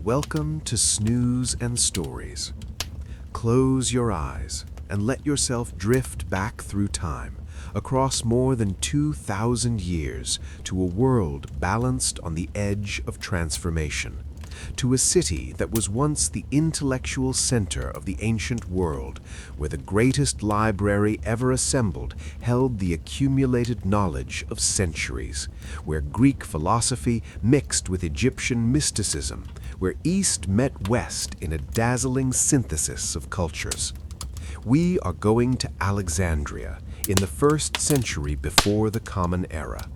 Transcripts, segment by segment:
Welcome to Snooze and Stories. Close your eyes and let yourself drift back through time, across more than 2,000 years, to a world balanced on the edge of transformation, to a city that was once the intellectual center of the ancient world, where the greatest library ever assembled held the accumulated knowledge of centuries, where Greek philosophy mixed with Egyptian mysticism, where East met West in a dazzling synthesis of cultures. We are going to Alexandria in the 1st century before the Common Era.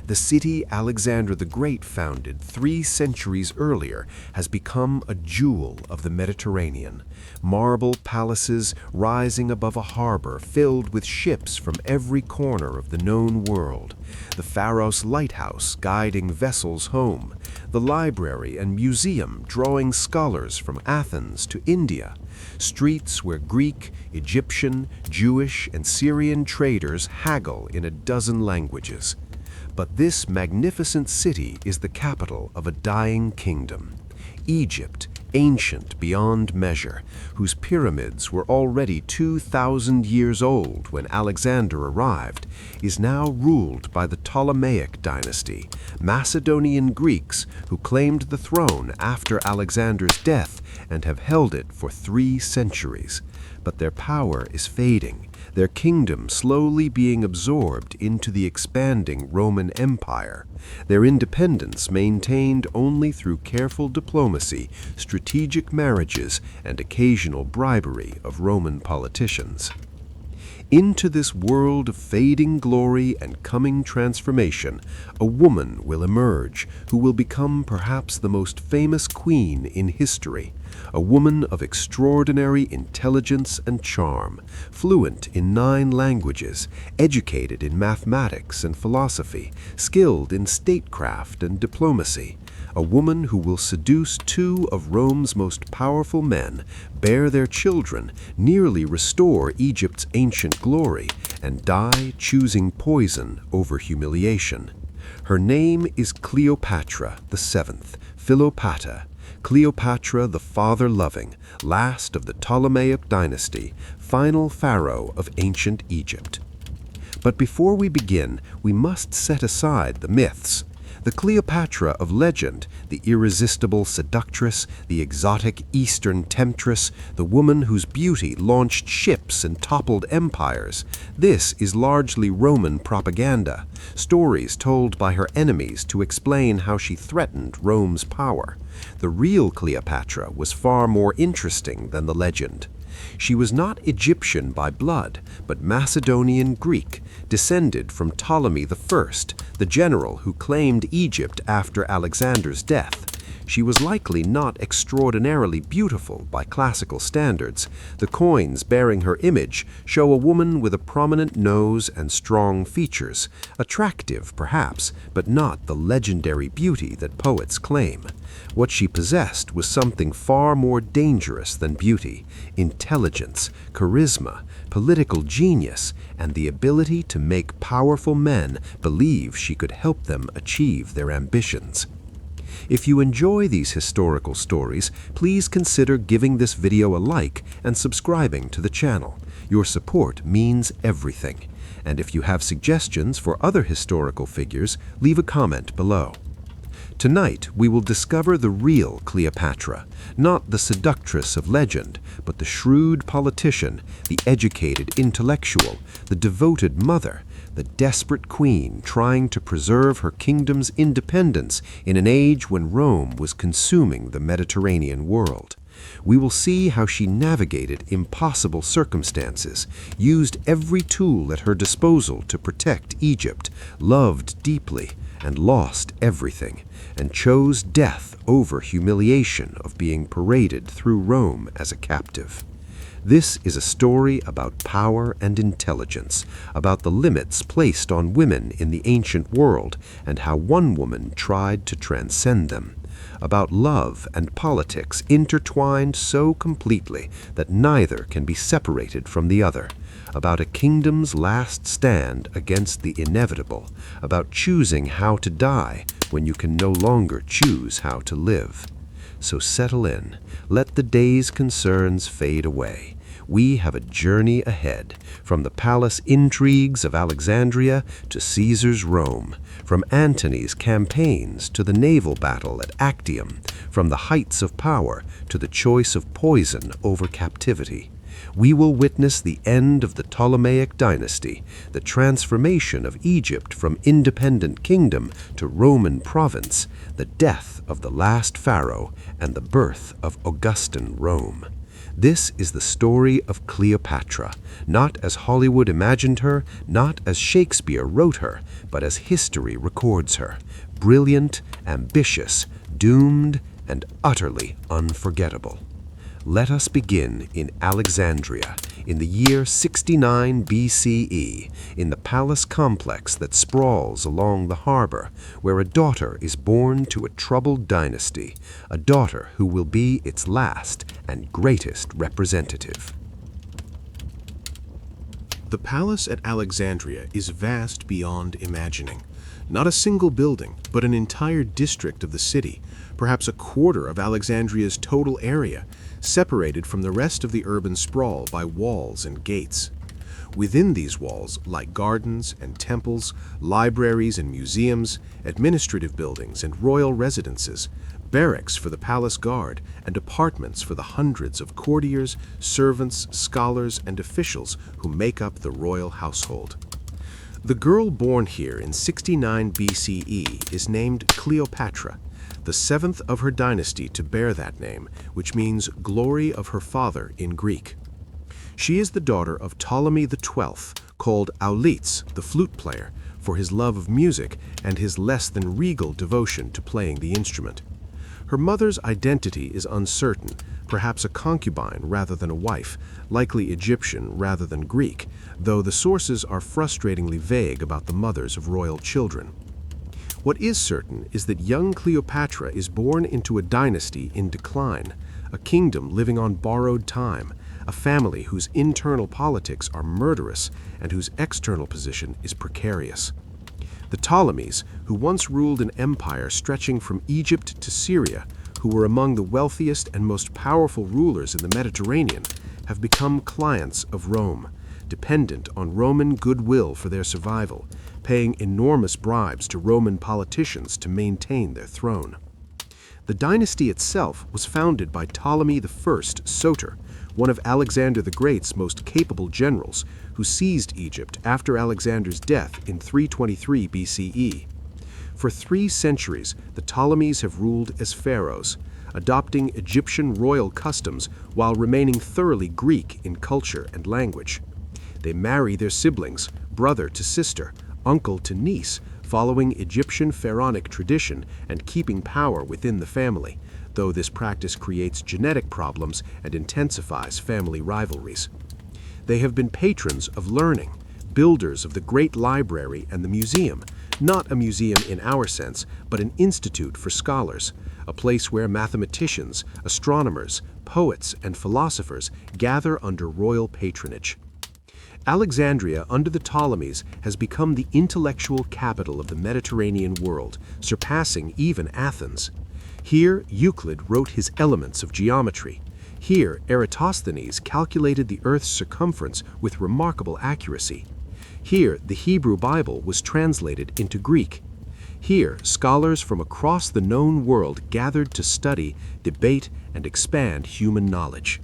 The city Alexander the Great founded 3 centuries earlier has become a jewel of the Mediterranean. Marble palaces rising above a harbor filled with ships from every corner of the known world. The Pharos lighthouse guiding vessels home. The library and museum drawing scholars from Athens to India. Streets where Greek, Egyptian, Jewish, and Syrian traders haggle in a dozen languages. But this magnificent city is the capital of a dying kingdom. Egypt, ancient beyond measure, whose pyramids were already 2,000 years old when Alexander arrived, is now ruled by the Ptolemaic dynasty, Macedonian Greeks who claimed the throne after Alexander's death and have held it for 3 centuries. But their power is fading, their kingdom slowly being absorbed into the expanding Roman Empire, their independence maintained only through careful diplomacy, strategic marriages, and occasional bribery of Roman politicians. Into this world of fading glory and coming transformation, a woman will emerge who will become perhaps the most famous queen in history, a woman of extraordinary intelligence and charm, fluent in 9 languages, educated in mathematics and philosophy, skilled in statecraft and diplomacy, a woman who will seduce 2 of Rome's most powerful men, bear their children, nearly restore Egypt's ancient glory, and die choosing poison over humiliation. Her name is Cleopatra the 7th, Philopatta, Cleopatra the father-loving, last of the Ptolemaic dynasty, final pharaoh of ancient Egypt. But before we begin, we must set aside the myths. The Cleopatra of legend, the irresistible seductress, the exotic Eastern temptress, the woman whose beauty launched ships and toppled empires, this is largely Roman propaganda, stories told by her enemies to explain how she threatened Rome's power. The real Cleopatra was far more interesting than the legend. She was not Egyptian by blood, but Macedonian Greek, descended from Ptolemy I, the general who claimed Egypt after Alexander's death. She was likely not extraordinarily beautiful by classical standards. The coins bearing her image show a woman with a prominent nose and strong features, attractive perhaps, but not the legendary beauty that poets claim. What she possessed was something far more dangerous than beauty: intelligence, charisma, political genius, and the ability to make powerful men believe she could help them achieve their ambitions. If you enjoy these historical stories, please consider giving this video a like and subscribing to the channel. Your support means everything. And if you have suggestions for other historical figures, leave a comment below. Tonight, we will discover the real Cleopatra, not the seductress of legend, but the shrewd politician, the educated intellectual, the devoted mother, the desperate queen trying to preserve her kingdom's independence in an age when Rome was consuming the Mediterranean world. We will see how she navigated impossible circumstances, used every tool at her disposal to protect Egypt, loved deeply, and lost everything, and chose death over humiliation of being paraded through Rome as a captive. This is a story about power and intelligence, about the limits placed on women in the ancient world and how one woman tried to transcend them, about love and politics intertwined so completely that neither can be separated from the other, about a kingdom's last stand against the inevitable, about choosing how to die when you can no longer choose how to live. So settle in. Let the day's concerns fade away. We have a journey ahead, from the palace intrigues of Alexandria to Caesar's Rome, from Antony's campaigns to the naval battle at Actium, from the heights of power to the choice of poison over captivity. We will witness the end of the Ptolemaic dynasty, the transformation of Egypt from independent kingdom to Roman province, the death of the last pharaoh, and the birth of Augustan Rome. This is the story of Cleopatra, not as Hollywood imagined her, not as Shakespeare wrote her, but as history records her. Brilliant, ambitious, doomed, and utterly unforgettable. Let us begin in Alexandria, in the year 69 BCE, in the palace complex that sprawls along the harbor, where a daughter is born to a troubled dynasty, a daughter who will be its last and greatest representative. The palace at Alexandria is vast beyond imagining. Not a single building, but an entire district of the city, perhaps a quarter of Alexandria's total area, separated from the rest of the urban sprawl by walls and gates. Within these walls lie gardens and temples, libraries and museums, administrative buildings and royal residences, barracks for the palace guard, and apartments for the hundreds of courtiers, servants, scholars, and officials who make up the royal household. The girl born here in 69 BCE is named Cleopatra, the seventh of her dynasty to bear that name, which means glory of her father in Greek. She is the daughter of Ptolemy XII, called Auletes, the flute player, for his love of music and his less than regal devotion to playing the instrument. Her mother's identity is uncertain, perhaps a concubine rather than a wife, likely Egyptian rather than Greek, though the sources are frustratingly vague about the mothers of royal children. What is certain is that young Cleopatra is born into a dynasty in decline, a kingdom living on borrowed time, a family whose internal politics are murderous and whose external position is precarious. The Ptolemies, who once ruled an empire stretching from Egypt to Syria, who were among the wealthiest and most powerful rulers in the Mediterranean, have become clients of Rome, dependent on Roman goodwill for their survival, paying enormous bribes to Roman politicians to maintain their throne. The dynasty itself was founded by Ptolemy I Soter, one of Alexander the Great's most capable generals, who seized Egypt after Alexander's death in 323 BCE. For 3 centuries, the Ptolemies have ruled as pharaohs, adopting Egyptian royal customs while remaining thoroughly Greek in culture and language. They marry their siblings, brother to sister, uncle to niece, following Egyptian pharaonic tradition and keeping power within the family, though this practice creates genetic problems and intensifies family rivalries. They have been patrons of learning, builders of the great library and the museum, not a museum in our sense, but an institute for scholars, a place where mathematicians, astronomers, poets, and philosophers gather under royal patronage. Alexandria, under the Ptolemies, has become the intellectual capital of the Mediterranean world, surpassing even Athens. Here, Euclid wrote his Elements of Geometry. Here, Eratosthenes calculated the Earth's circumference with remarkable accuracy. Here, the Hebrew Bible was translated into Greek. Here, scholars from across the known world gathered to study, debate, and expand human knowledge.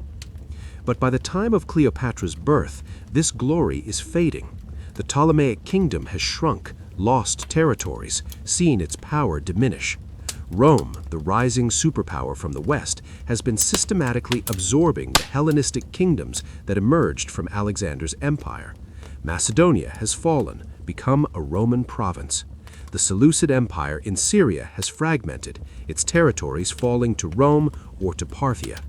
But by the time of Cleopatra's birth, this glory is fading. The Ptolemaic kingdom has shrunk, lost territories, seen its power diminish. Rome, the rising superpower from the West, has been systematically absorbing the Hellenistic kingdoms that emerged from Alexander's empire. Macedonia has fallen, become a Roman province. The Seleucid Empire in Syria has fragmented, its territories falling to Rome or to Parthia.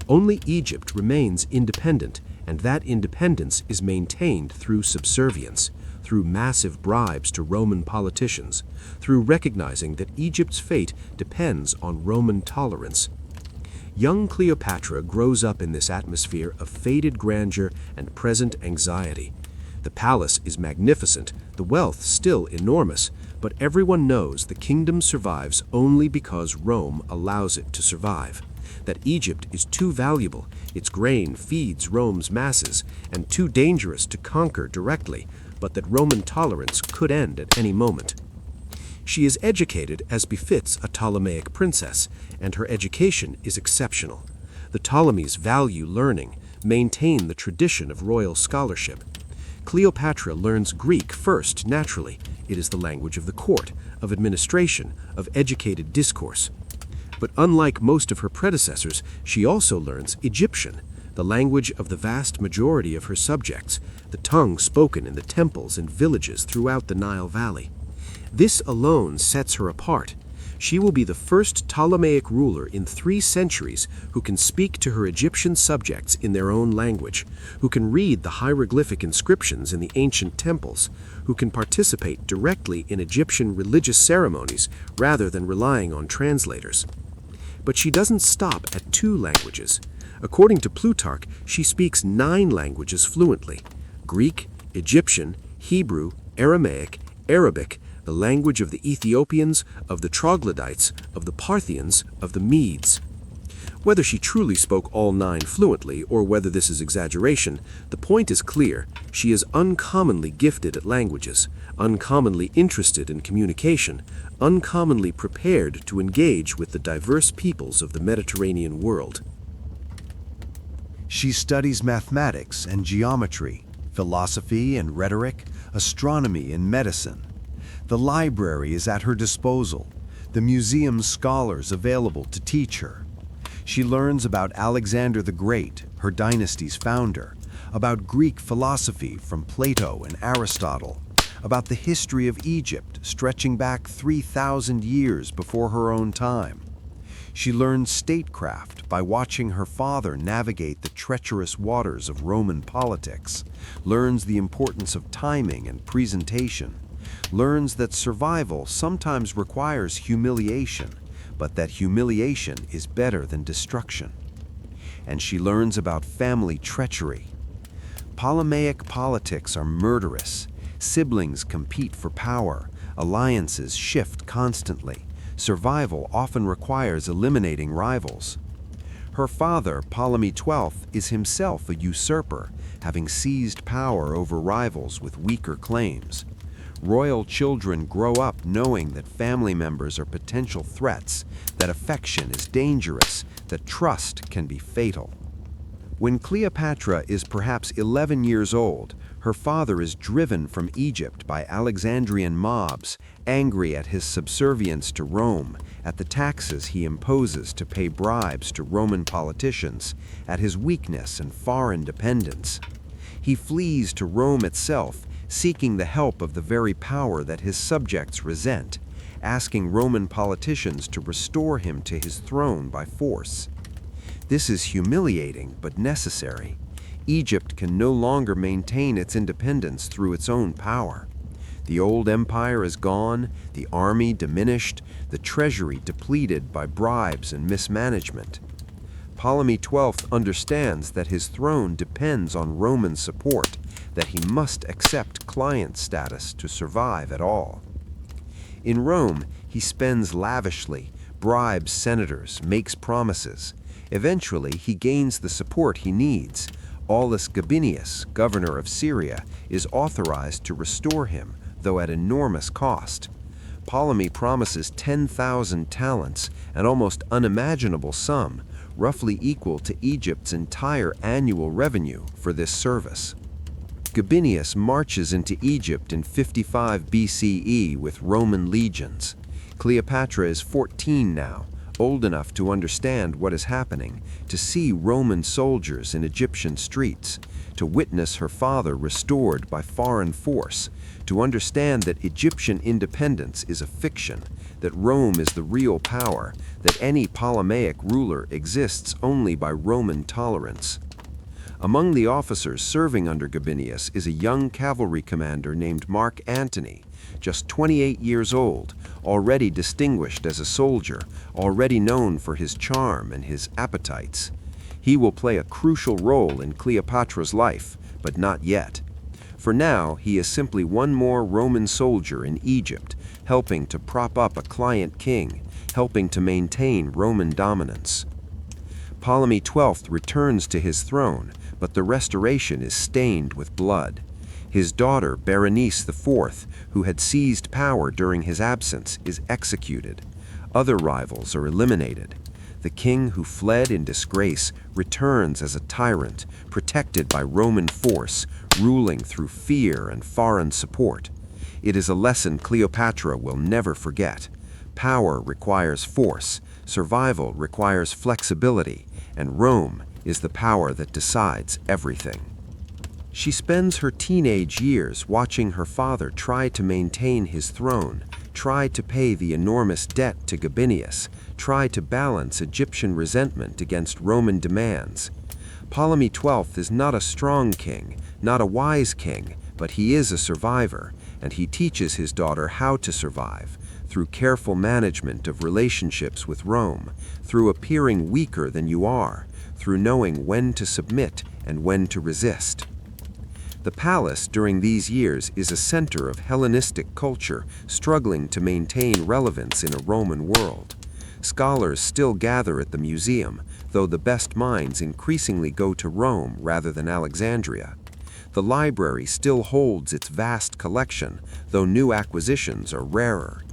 Only Egypt remains independent, and that independence is maintained through subservience, through massive bribes to Roman politicians, through recognizing that Egypt's fate depends on Roman tolerance. Young Cleopatra grows up in this atmosphere of faded grandeur and present anxiety. The palace is magnificent, the wealth still enormous, But everyone knows the kingdom survives only because Rome allows it to survive. That Egypt is too valuable, its grain feeds Rome's masses, and too dangerous to conquer directly, but that Roman tolerance could end at any moment. She is educated as befits a Ptolemaic princess, and her education is exceptional. The Ptolemies value learning, maintain the tradition of royal scholarship. Cleopatra learns Greek first naturally. It is the language of the court, of administration, of educated discourse. But unlike most of her predecessors, she also learns Egyptian, the language of the vast majority of her subjects, the tongue spoken in the temples and villages throughout the Nile Valley. This alone sets her apart. She will be the first Ptolemaic ruler in 3 centuries who can speak to her Egyptian subjects in their own language, who can read the hieroglyphic inscriptions in the ancient temples, who can participate directly in Egyptian religious ceremonies rather than relying on translators. But she doesn't stop at 2 languages. According to Plutarch, she speaks 9 languages fluently: Greek, Egyptian, Hebrew, Aramaic, Arabic, the language of the Ethiopians, of the Troglodytes, of the Parthians, of the Medes. Whether she truly spoke all 9 fluently, or whether this is exaggeration, the point is clear. She is uncommonly gifted at languages, uncommonly interested in communication, uncommonly prepared to engage with the diverse peoples of the Mediterranean world. She studies mathematics and geometry, philosophy and rhetoric, astronomy and medicine. The library is at her disposal, the museum's scholars available to teach her. She learns about Alexander the Great, her dynasty's founder, about Greek philosophy from Plato and Aristotle, about the history of Egypt stretching back 3,000 years before her own time. She learns statecraft by watching her father navigate the treacherous waters of Roman politics, learns the importance of timing and presentation, learns that survival sometimes requires humiliation, but that humiliation is better than destruction. And she learns about family treachery. Ptolemaic politics are murderous. Siblings compete for power. Alliances shift constantly. Survival often requires eliminating rivals. Her father, Ptolemy XII, is himself a usurper, having seized power over rivals with weaker claims. Royal children grow up knowing that family members are potential threats, that affection is dangerous, that trust can be fatal. When Cleopatra is perhaps 11 years old, her father is driven from Egypt by Alexandrian mobs, angry at his subservience to Rome, at the taxes he imposes to pay bribes to Roman politicians, at his weakness and foreign dependence. He flees to Rome itself, seeking the help of the very power that his subjects resent, asking Roman politicians to restore him to his throne by force. This is humiliating but necessary. Egypt can no longer maintain its independence through its own power. The old empire is gone, the army diminished, the treasury depleted by bribes and mismanagement. Ptolemy XII understands that his throne depends on Roman support, that he must accept client status to survive at all. In Rome, he spends lavishly, bribes senators, makes promises. Eventually, he gains the support he needs. Aulus Gabinius, governor of Syria, is authorized to restore him, though at enormous cost. Ptolemy promises 10,000 talents, an almost unimaginable sum, roughly equal to Egypt's entire annual revenue for this service. Gabinius marches into Egypt in 55 BCE with Roman legions. Cleopatra is 14 now, old enough to understand what is happening, to see Roman soldiers in Egyptian streets, to witness her father restored by foreign force, to understand that Egyptian independence is a fiction, that Rome is the real power, that any Ptolemaic ruler exists only by Roman tolerance. Among the officers serving under Gabinius is a young cavalry commander named Mark Antony, just 28 years old, already distinguished as a soldier, already known for his charm and his appetites. He will play a crucial role in Cleopatra's life, but not yet. For now, he is simply one more Roman soldier in Egypt, helping to prop up a client king, helping to maintain Roman dominance. Ptolemy XII returns to his throne, but the restoration is stained with blood. His daughter, Berenice IV, who had seized power during his absence, is executed. Other rivals are eliminated. The king who fled in disgrace returns as a tyrant, protected by Roman force, ruling through fear and foreign support. It is a lesson Cleopatra will never forget. Power requires force, survival requires flexibility, and Rome is the power that decides everything. She spends her teenage years watching her father try to maintain his throne, try to pay the enormous debt to Gabinius, try to balance Egyptian resentment against Roman demands. Ptolemy XII is not a strong king, not a wise king, but he is a survivor, and he teaches his daughter how to survive, through careful management of relationships with Rome, through appearing weaker than you are, through knowing when to submit and when to resist. The palace during these years is a center of Hellenistic culture struggling to maintain relevance in a Roman world. Scholars still gather at the museum, though the best minds increasingly go to Rome rather than Alexandria. The library still holds its vast collection, though new acquisitions are rarer.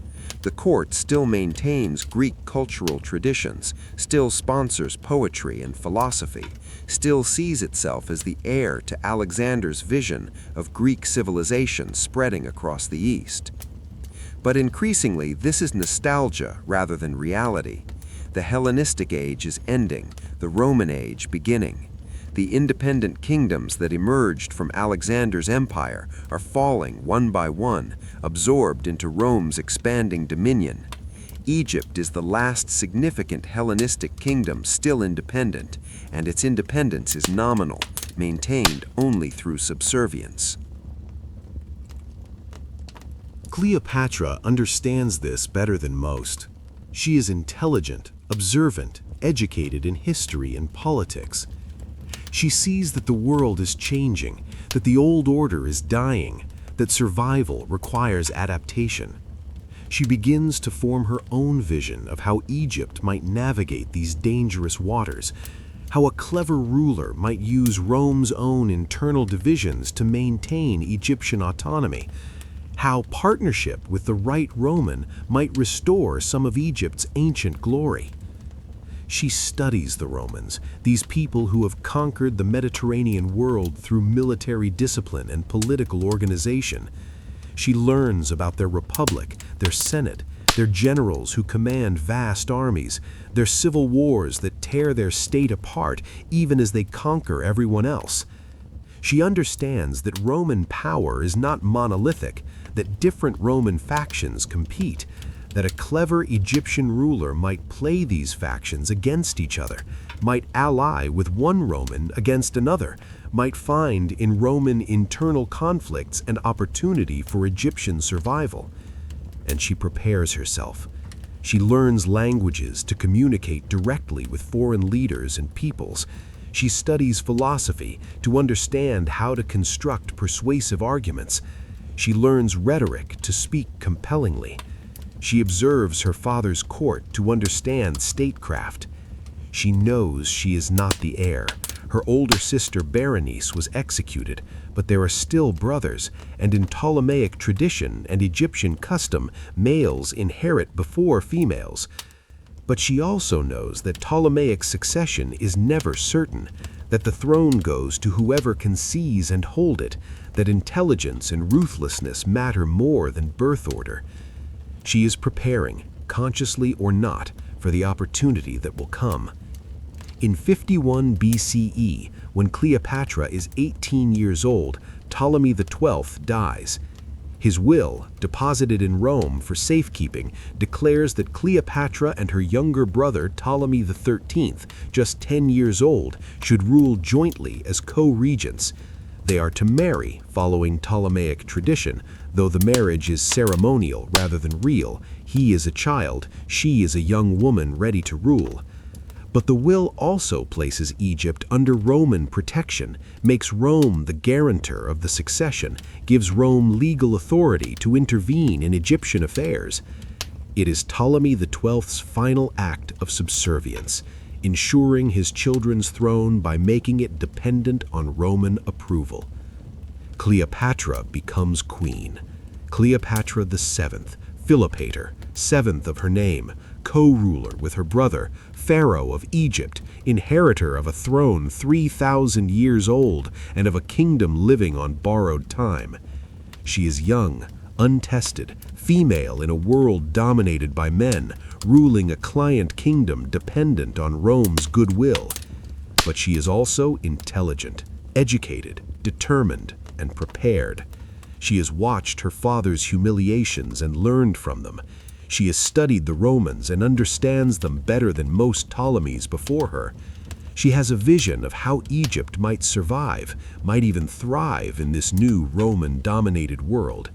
The court still maintains Greek cultural traditions, still sponsors poetry and philosophy, still sees itself as the heir to Alexander's vision of Greek civilization spreading across the East. But increasingly, this is nostalgia rather than reality. The Hellenistic age is ending, the Roman age beginning. The independent kingdoms that emerged from Alexander's empire are falling one by one, absorbed into Rome's expanding dominion. Egypt is the last significant Hellenistic kingdom still independent, and its independence is nominal, maintained only through subservience. Cleopatra understands this better than most. She is intelligent, observant, educated in history and politics. She sees that the world is changing, that the old order is dying, that survival requires adaptation. She begins to form her own vision of how Egypt might navigate these dangerous waters, how a clever ruler might use Rome's own internal divisions to maintain Egyptian autonomy, how partnership with the right Roman might restore some of Egypt's ancient glory. She studies the Romans, these people who have conquered the Mediterranean world through military discipline and political organization. She learns about their republic, their senate, their generals who command vast armies, their civil wars that tear their state apart even as they conquer everyone else. She understands that Roman power is not monolithic, that different Roman factions compete, that a clever Egyptian ruler might play these factions against each other, might ally with one Roman against another, might find in Roman internal conflicts an opportunity for Egyptian survival. And she prepares herself. She learns languages to communicate directly with foreign leaders and peoples. She studies philosophy to understand how to construct persuasive arguments. She learns rhetoric to speak compellingly. She observes her father's court to understand statecraft. She knows she is not the heir. Her older sister Berenice was executed, but there are still brothers, and in Ptolemaic tradition and Egyptian custom, males inherit before females. But she also knows that Ptolemaic succession is never certain, that the throne goes to whoever can seize and hold it, that intelligence and ruthlessness matter more than birth order. She is preparing, consciously or not, for the opportunity that will come. In 51 BCE, when Cleopatra is 18 years old, Ptolemy XII dies. His will, deposited in Rome for safekeeping, declares that Cleopatra and her younger brother Ptolemy XIII, just 10 years old, should rule jointly as co-regents. They are to marry, following Ptolemaic tradition, though the marriage is ceremonial rather than real. He is a child, she is a young woman ready to rule. But the will also places Egypt under Roman protection, makes Rome the guarantor of the succession, gives Rome legal authority to intervene in Egyptian affairs. It is Ptolemy XII's final act of subservience, ensuring his children's throne by making it dependent on Roman approval. Cleopatra becomes queen. Cleopatra VII, Philopator, seventh of her name, co-ruler with her brother, Pharaoh of Egypt, inheritor of a throne 3,000 years old and of a kingdom living on borrowed time. She is young, untested, female in a world dominated by men, ruling a client kingdom dependent on Rome's goodwill. But she is also intelligent, educated, determined, and prepared. She has watched her father's humiliations and learned from them. She has studied the Romans and understands them better than most Ptolemies before her. She has a vision of how Egypt might survive, might even thrive in this new Roman-dominated world.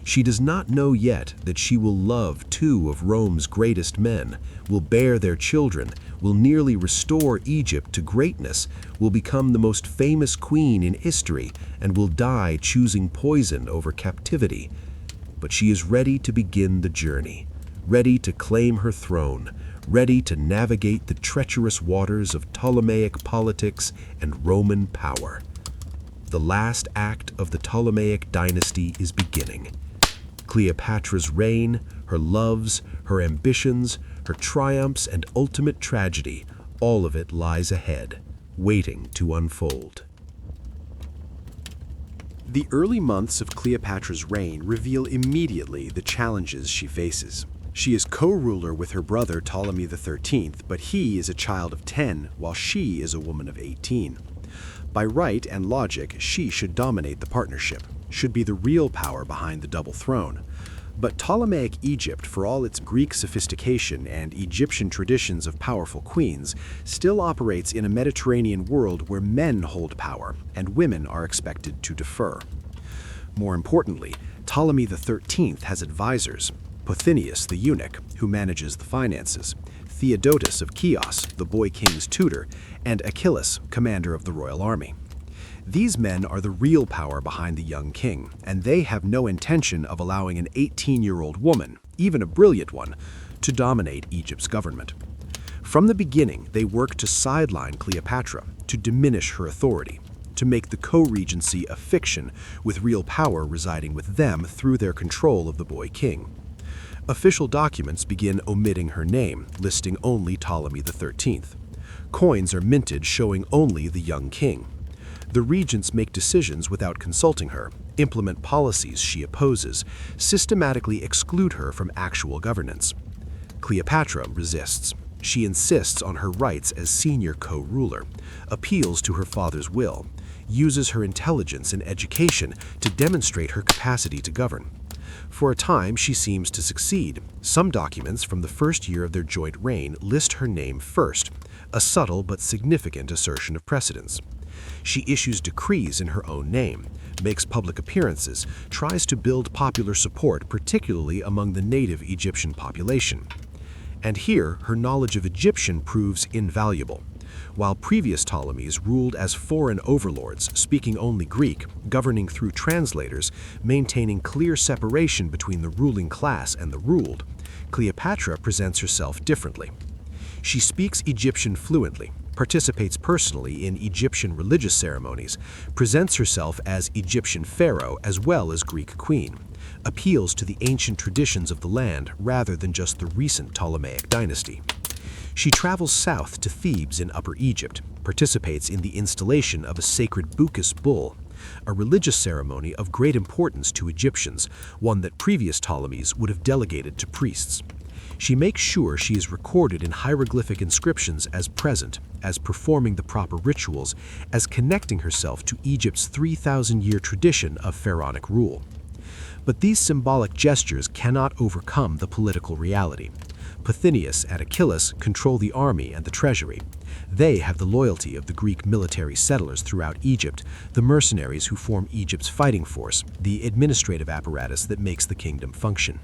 She does not know yet that she will love two of Rome's greatest men, will bear their children, will nearly restore Egypt to greatness, will become the most famous queen in history, and will die choosing poison over captivity. But she is ready to begin the journey, ready to claim her throne, ready to navigate the treacherous waters of Ptolemaic politics and Roman power. The last act of the Ptolemaic dynasty is beginning. Cleopatra's reign, her loves, her ambitions, her triumphs, and ultimate tragedy, all of it lies ahead, waiting to unfold. The early months of Cleopatra's reign reveal immediately the challenges she faces. She is co-ruler with her brother Ptolemy XIII, but he is a child of 10, while she is a woman of 18. By right and logic, she should dominate the partnership, should be the real power behind the double throne. But Ptolemaic Egypt, for all its Greek sophistication and Egyptian traditions of powerful queens, still operates in a Mediterranean world where men hold power and women are expected to defer. More importantly, Ptolemy XIII has advisors: Pothinus the eunuch, who manages the finances, Theodotus of Chios, the boy king's tutor, and Achilles, commander of the royal army. These men are the real power behind the young king, and they have no intention of allowing an 18-year-old woman, even a brilliant one, to dominate Egypt's government. From the beginning, they work to sideline Cleopatra, to diminish her authority, to make the co-regency a fiction, with real power residing with them through their control of the boy king. Official documents begin omitting her name, listing only Ptolemy XIII. Coins are minted showing only the young king. The regents make decisions without consulting her, implement policies she opposes, systematically exclude her from actual governance. Cleopatra resists. She insists on her rights as senior co-ruler, appeals to her father's will, uses her intelligence and education to demonstrate her capacity to govern. For a time, she seems to succeed. Some documents from the first year of their joint reign list her name first, a subtle but significant assertion of precedence. She issues decrees in her own name, makes public appearances, tries to build popular support, particularly among the native Egyptian population. And here, her knowledge of Egyptian proves invaluable. While previous Ptolemies ruled as foreign overlords, speaking only Greek, governing through translators, maintaining clear separation between the ruling class and the ruled, Cleopatra presents herself differently. She speaks Egyptian fluently, participates personally in Egyptian religious ceremonies, presents herself as Egyptian pharaoh as well as Greek queen, appeals to the ancient traditions of the land rather than just the recent Ptolemaic dynasty. She travels south to Thebes in Upper Egypt, participates in the installation of a sacred Bukis bull, a religious ceremony of great importance to Egyptians, one that previous Ptolemies would have delegated to priests. She makes sure she is recorded in hieroglyphic inscriptions as present, as performing the proper rituals, as connecting herself to Egypt's 3,000-year tradition of pharaonic rule. But these symbolic gestures cannot overcome the political reality. Pothinus and Achilles control the army and the treasury. They have the loyalty of the Greek military settlers throughout Egypt, the mercenaries who form Egypt's fighting force, the administrative apparatus that makes the kingdom function.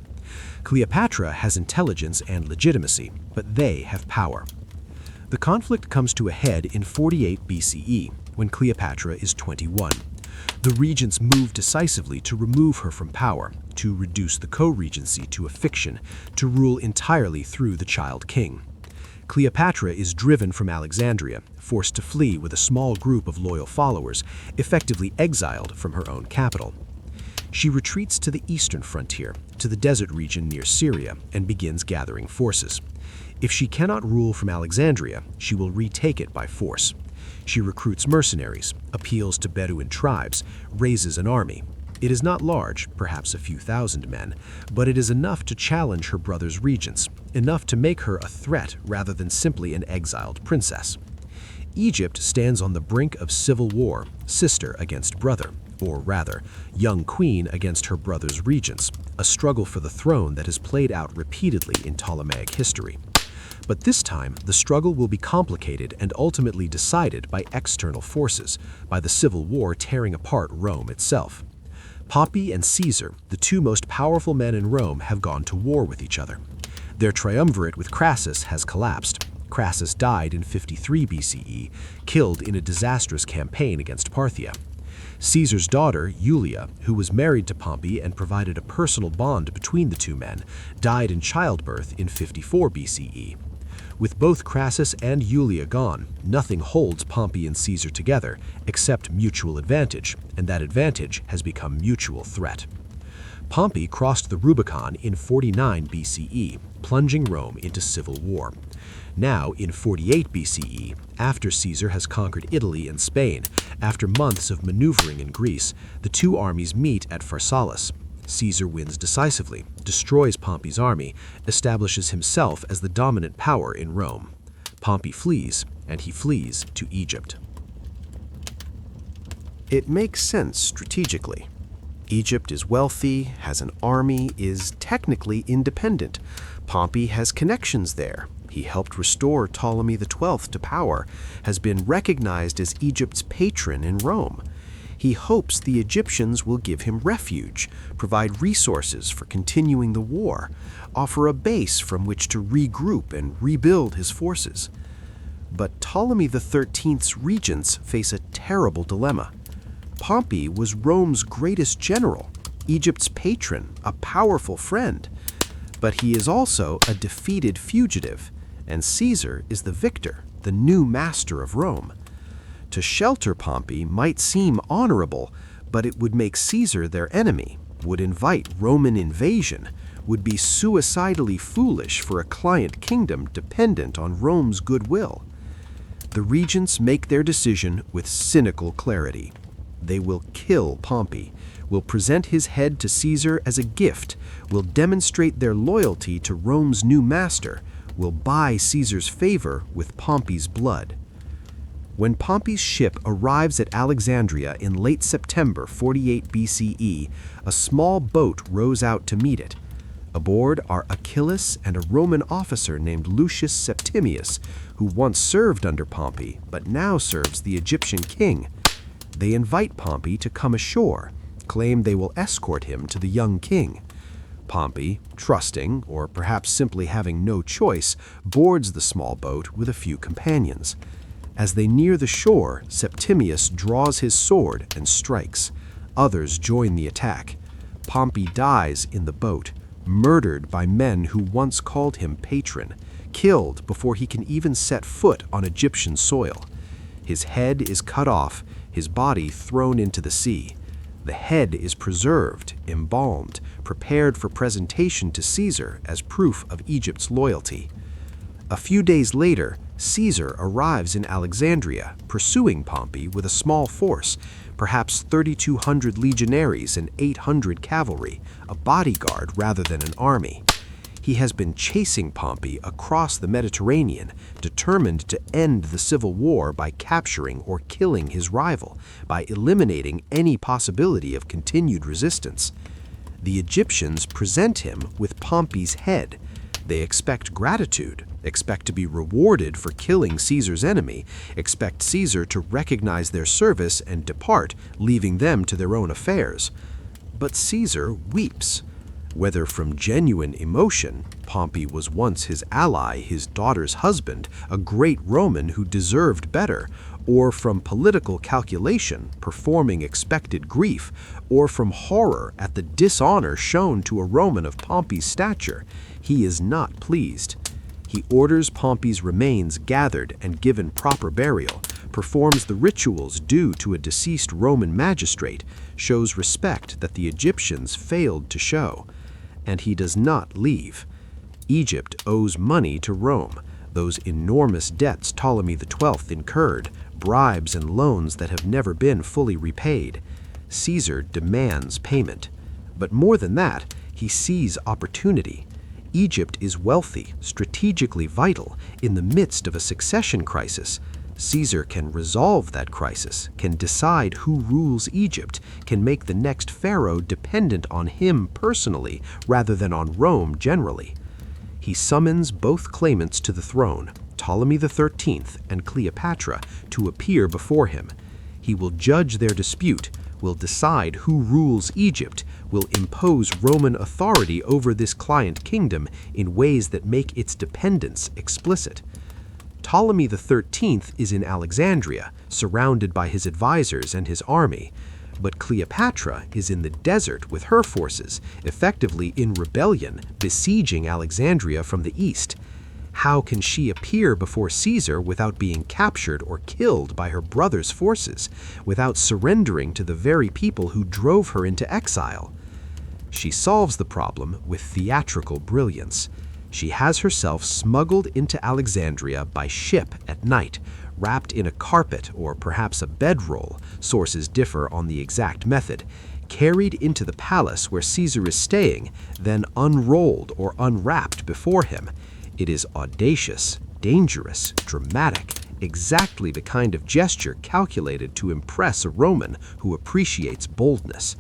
Cleopatra has intelligence and legitimacy, but they have power. The conflict comes to a head in 48 BCE, when Cleopatra is 21. The regents move decisively to remove her from power, to reduce the co-regency to a fiction, to rule entirely through the child king. Cleopatra is driven from Alexandria, forced to flee with a small group of loyal followers, effectively exiled from her own capital. She retreats to the eastern frontier, to the desert region near Syria, and begins gathering forces. If she cannot rule from Alexandria, she will retake it by force. She recruits mercenaries, appeals to Bedouin tribes, raises an army. It is not large, perhaps a few thousand men, but it is enough to challenge her brother's regents, enough to make her a threat rather than simply an exiled princess. Egypt stands on the brink of civil war, sister against brother, or rather, young queen against her brother's regents, a struggle for the throne that has played out repeatedly in Ptolemaic history. But this time, the struggle will be complicated and ultimately decided by external forces, by the civil war tearing apart Rome itself. Pompey and Caesar, the two most powerful men in Rome, have gone to war with each other. Their triumvirate with Crassus has collapsed. Crassus died in 53 BCE, killed in a disastrous campaign against Parthia. Caesar's daughter, Julia, who was married to Pompey and provided a personal bond between the two men, died in childbirth in 54 BCE. With both Crassus and Julia gone, nothing holds Pompey and Caesar together except mutual advantage, and that advantage has become mutual threat. Pompey crossed the Rubicon in 49 BCE, plunging Rome into civil war. Now, in 48 BCE, after Caesar has conquered Italy and Spain, after months of maneuvering in Greece, the two armies meet at Pharsalus. Caesar wins decisively, destroys Pompey's army, establishes himself as the dominant power in Rome. Pompey flees, and he flees to Egypt. It makes sense strategically. Egypt is wealthy, has an army, is technically independent. Pompey has connections there. He helped restore Ptolemy XII to power, has been recognized as Egypt's patron in Rome. He hopes the Egyptians will give him refuge, provide resources for continuing the war, offer a base from which to regroup and rebuild his forces. But Ptolemy XIII's regents face a terrible dilemma. Pompey was Rome's greatest general, Egypt's patron, a powerful friend. But he is also a defeated fugitive, and Caesar is the victor, the new master of Rome. To shelter Pompey might seem honorable, but it would make Caesar their enemy, would invite Roman invasion, would be suicidally foolish for a client kingdom dependent on Rome's goodwill. The regents make their decision with cynical clarity. They will kill Pompey, will present his head to Caesar as a gift, will demonstrate their loyalty to Rome's new master, will buy Caesar's favor with Pompey's blood. When Pompey's ship arrives at Alexandria in late September 48 BCE, a small boat rows out to meet it. Aboard are Achillas and a Roman officer named Lucius Septimius, who once served under Pompey but now serves the Egyptian king. They invite Pompey to come ashore, claim they will escort him to the young king. Pompey, trusting, or perhaps simply having no choice, boards the small boat with a few companions. As they near the shore, Septimius draws his sword and strikes. Others join the attack. Pompey dies in the boat, murdered by men who once called him patron, killed before he can even set foot on Egyptian soil. His head is cut off, his body thrown into the sea. The head is preserved, embalmed, prepared for presentation to Caesar as proof of Egypt's loyalty. A few days later, Caesar arrives in Alexandria, pursuing Pompey with a small force, perhaps 3,200 legionaries and 800 cavalry, a bodyguard rather than an army. He has been chasing Pompey across the Mediterranean, determined to end the civil war by capturing or killing his rival, by eliminating any possibility of continued resistance. The Egyptians present him with Pompey's head. They expect gratitude, expect to be rewarded for killing Caesar's enemy, expect Caesar to recognize their service and depart, leaving them to their own affairs. But Caesar weeps. Whether from genuine emotion, Pompey was once his ally, his daughter's husband, a great Roman who deserved better, or from political calculation, performing expected grief, or from horror at the dishonor shown to a Roman of Pompey's stature, he is not pleased. He orders Pompey's remains gathered and given proper burial, performs the rituals due to a deceased Roman magistrate, shows respect that the Egyptians failed to show. And he does not leave. Egypt owes money to Rome, those enormous debts Ptolemy XII incurred, bribes and loans that have never been fully repaid. Caesar demands payment. But more than that, he sees opportunity. Egypt is wealthy, strategically vital, in the midst of a succession crisis. Caesar can resolve that crisis, can decide who rules Egypt, can make the next pharaoh dependent on him personally rather than on Rome generally. He summons both claimants to the throne, Ptolemy XIII and Cleopatra, to appear before him. He will judge their dispute, will decide who rules Egypt, will impose Roman authority over this client kingdom in ways that make its dependence explicit. Ptolemy XIII is in Alexandria, surrounded by his advisors and his army, but Cleopatra is in the desert with her forces, effectively in rebellion, besieging Alexandria from the east. How can she appear before Caesar without being captured or killed by her brother's forces, without surrendering to the very people who drove her into exile? She solves the problem with theatrical brilliance. She has herself smuggled into Alexandria by ship at night, wrapped in a carpet or perhaps a bedroll, sources differ on the exact method, carried into the palace where Caesar is staying, then unrolled or unwrapped before him. It is audacious, dangerous, dramatic, exactly the kind of gesture calculated to impress a Roman who appreciates boldness.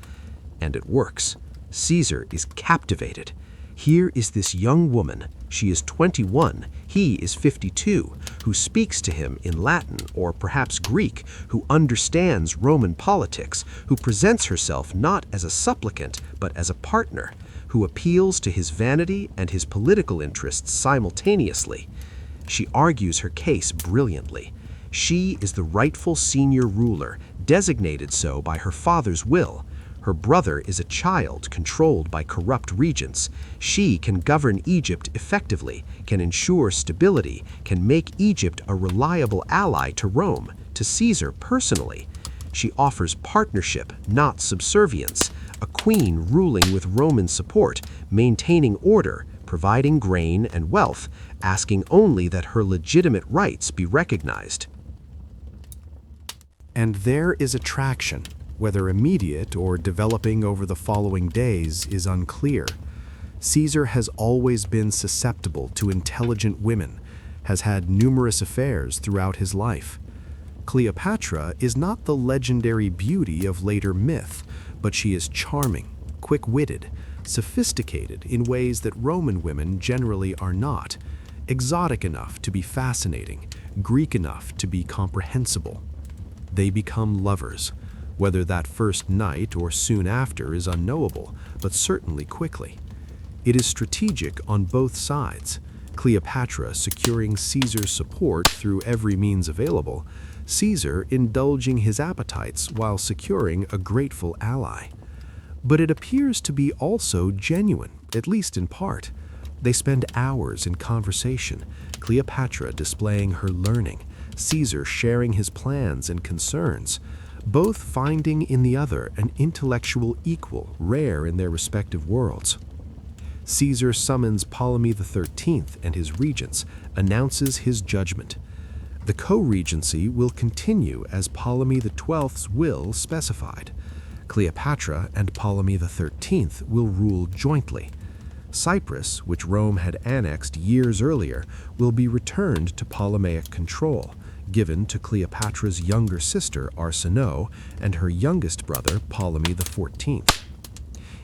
And it works. Caesar is captivated. Here is this young woman, she is 21, he is 52, who speaks to him in Latin or perhaps Greek, who understands Roman politics, who presents herself not as a supplicant but as a partner, who appeals to his vanity and his political interests simultaneously. She argues her case brilliantly. She is the rightful senior ruler, designated so by her father's will. Her brother is a child controlled by corrupt regents. She can govern Egypt effectively, can ensure stability, can make Egypt a reliable ally to Rome, to Caesar personally. She offers partnership, not subservience, a queen ruling with Roman support, maintaining order, providing grain and wealth, asking only that her legitimate rights be recognized. And there is attraction. Whether immediate or developing over the following days is unclear. Caesar has always been susceptible to intelligent women, has had numerous affairs throughout his life. Cleopatra is not the legendary beauty of later myth, but she is charming, quick-witted, sophisticated in ways that Roman women generally are not, exotic enough to be fascinating, Greek enough to be comprehensible. They become lovers. Whether that first night or soon after is unknowable, but certainly quickly. It is strategic on both sides, Cleopatra securing Caesar's support through every means available, Caesar indulging his appetites while securing a grateful ally. But it appears to be also genuine, at least in part. They spend hours in conversation, Cleopatra displaying her learning, Caesar sharing his plans and concerns, both finding in the other an intellectual equal rare in their respective worlds. Caesar summons Ptolemy XIII and his regents, announces his judgment. The co-regency will continue as Ptolemy XII's will specified. Cleopatra and Ptolemy XIII will rule jointly. Cyprus, which Rome had annexed years earlier, will be returned to Ptolemaic control, given to Cleopatra's younger sister Arsinoe and her youngest brother Ptolemy XIV.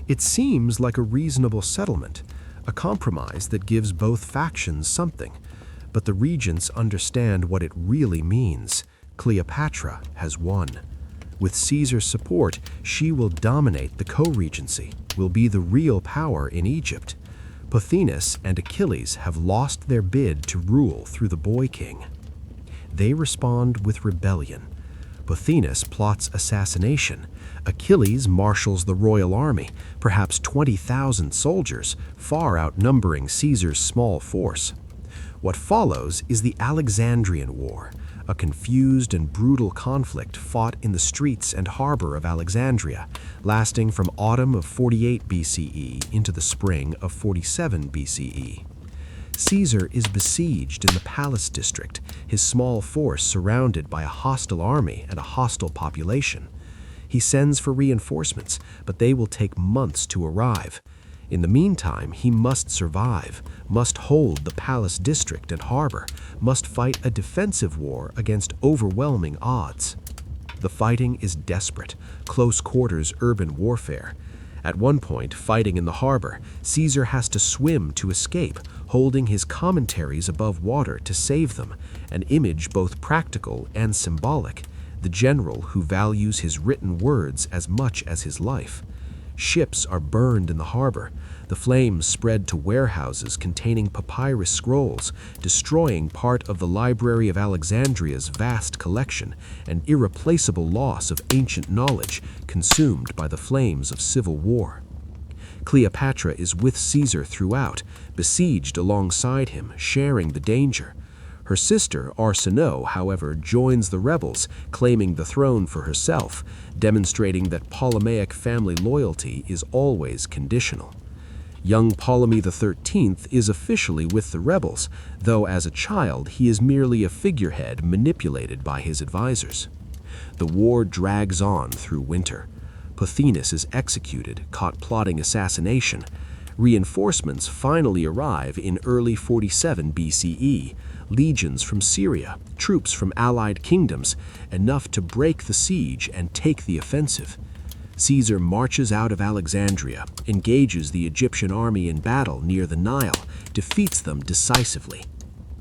It seems like a reasonable settlement, a compromise that gives both factions something, but the regents understand what it really means. Cleopatra has won. With Caesar's support, she will dominate the co-regency, will be the real power in Egypt. Pothinus and Achilles have lost their bid to rule through the boy king. They respond with rebellion. Pothinus plots assassination. Achilles marshals the royal army, perhaps 20,000 soldiers, far outnumbering Caesar's small force. What follows is the Alexandrian War, a confused and brutal conflict fought in the streets and harbor of Alexandria, lasting from autumn of 48 BCE into the spring of 47 BCE. Caesar is besieged in the palace district, his small force surrounded by a hostile army and a hostile population. He sends for reinforcements, but they will take months to arrive. In the meantime, he must survive, must hold the palace district and harbor, must fight a defensive war against overwhelming odds. The fighting is desperate, close-quarters urban warfare. At one point, fighting in the harbor, Caesar has to swim to escape, holding his commentaries above water to save them, an image both practical and symbolic, the general who values his written words as much as his life. Ships are burned in the harbor. The flames spread to warehouses containing papyrus scrolls, destroying part of the Library of Alexandria's vast collection, an irreplaceable loss of ancient knowledge consumed by the flames of civil war. Cleopatra is with Caesar throughout, besieged alongside him, sharing the danger. Her sister, Arsinoe, however, joins the rebels, claiming the throne for herself, demonstrating that Ptolemaic family loyalty is always conditional. Young Ptolemy XIII is officially with the rebels, though as a child he is merely a figurehead manipulated by his advisors. The war drags on through winter. Pothinus is executed, caught plotting assassination. Reinforcements finally arrive in early 47 BCE, legions from Syria, troops from allied kingdoms, enough to break the siege and take the offensive. Caesar marches out of Alexandria, engages the Egyptian army in battle near the Nile, defeats them decisively.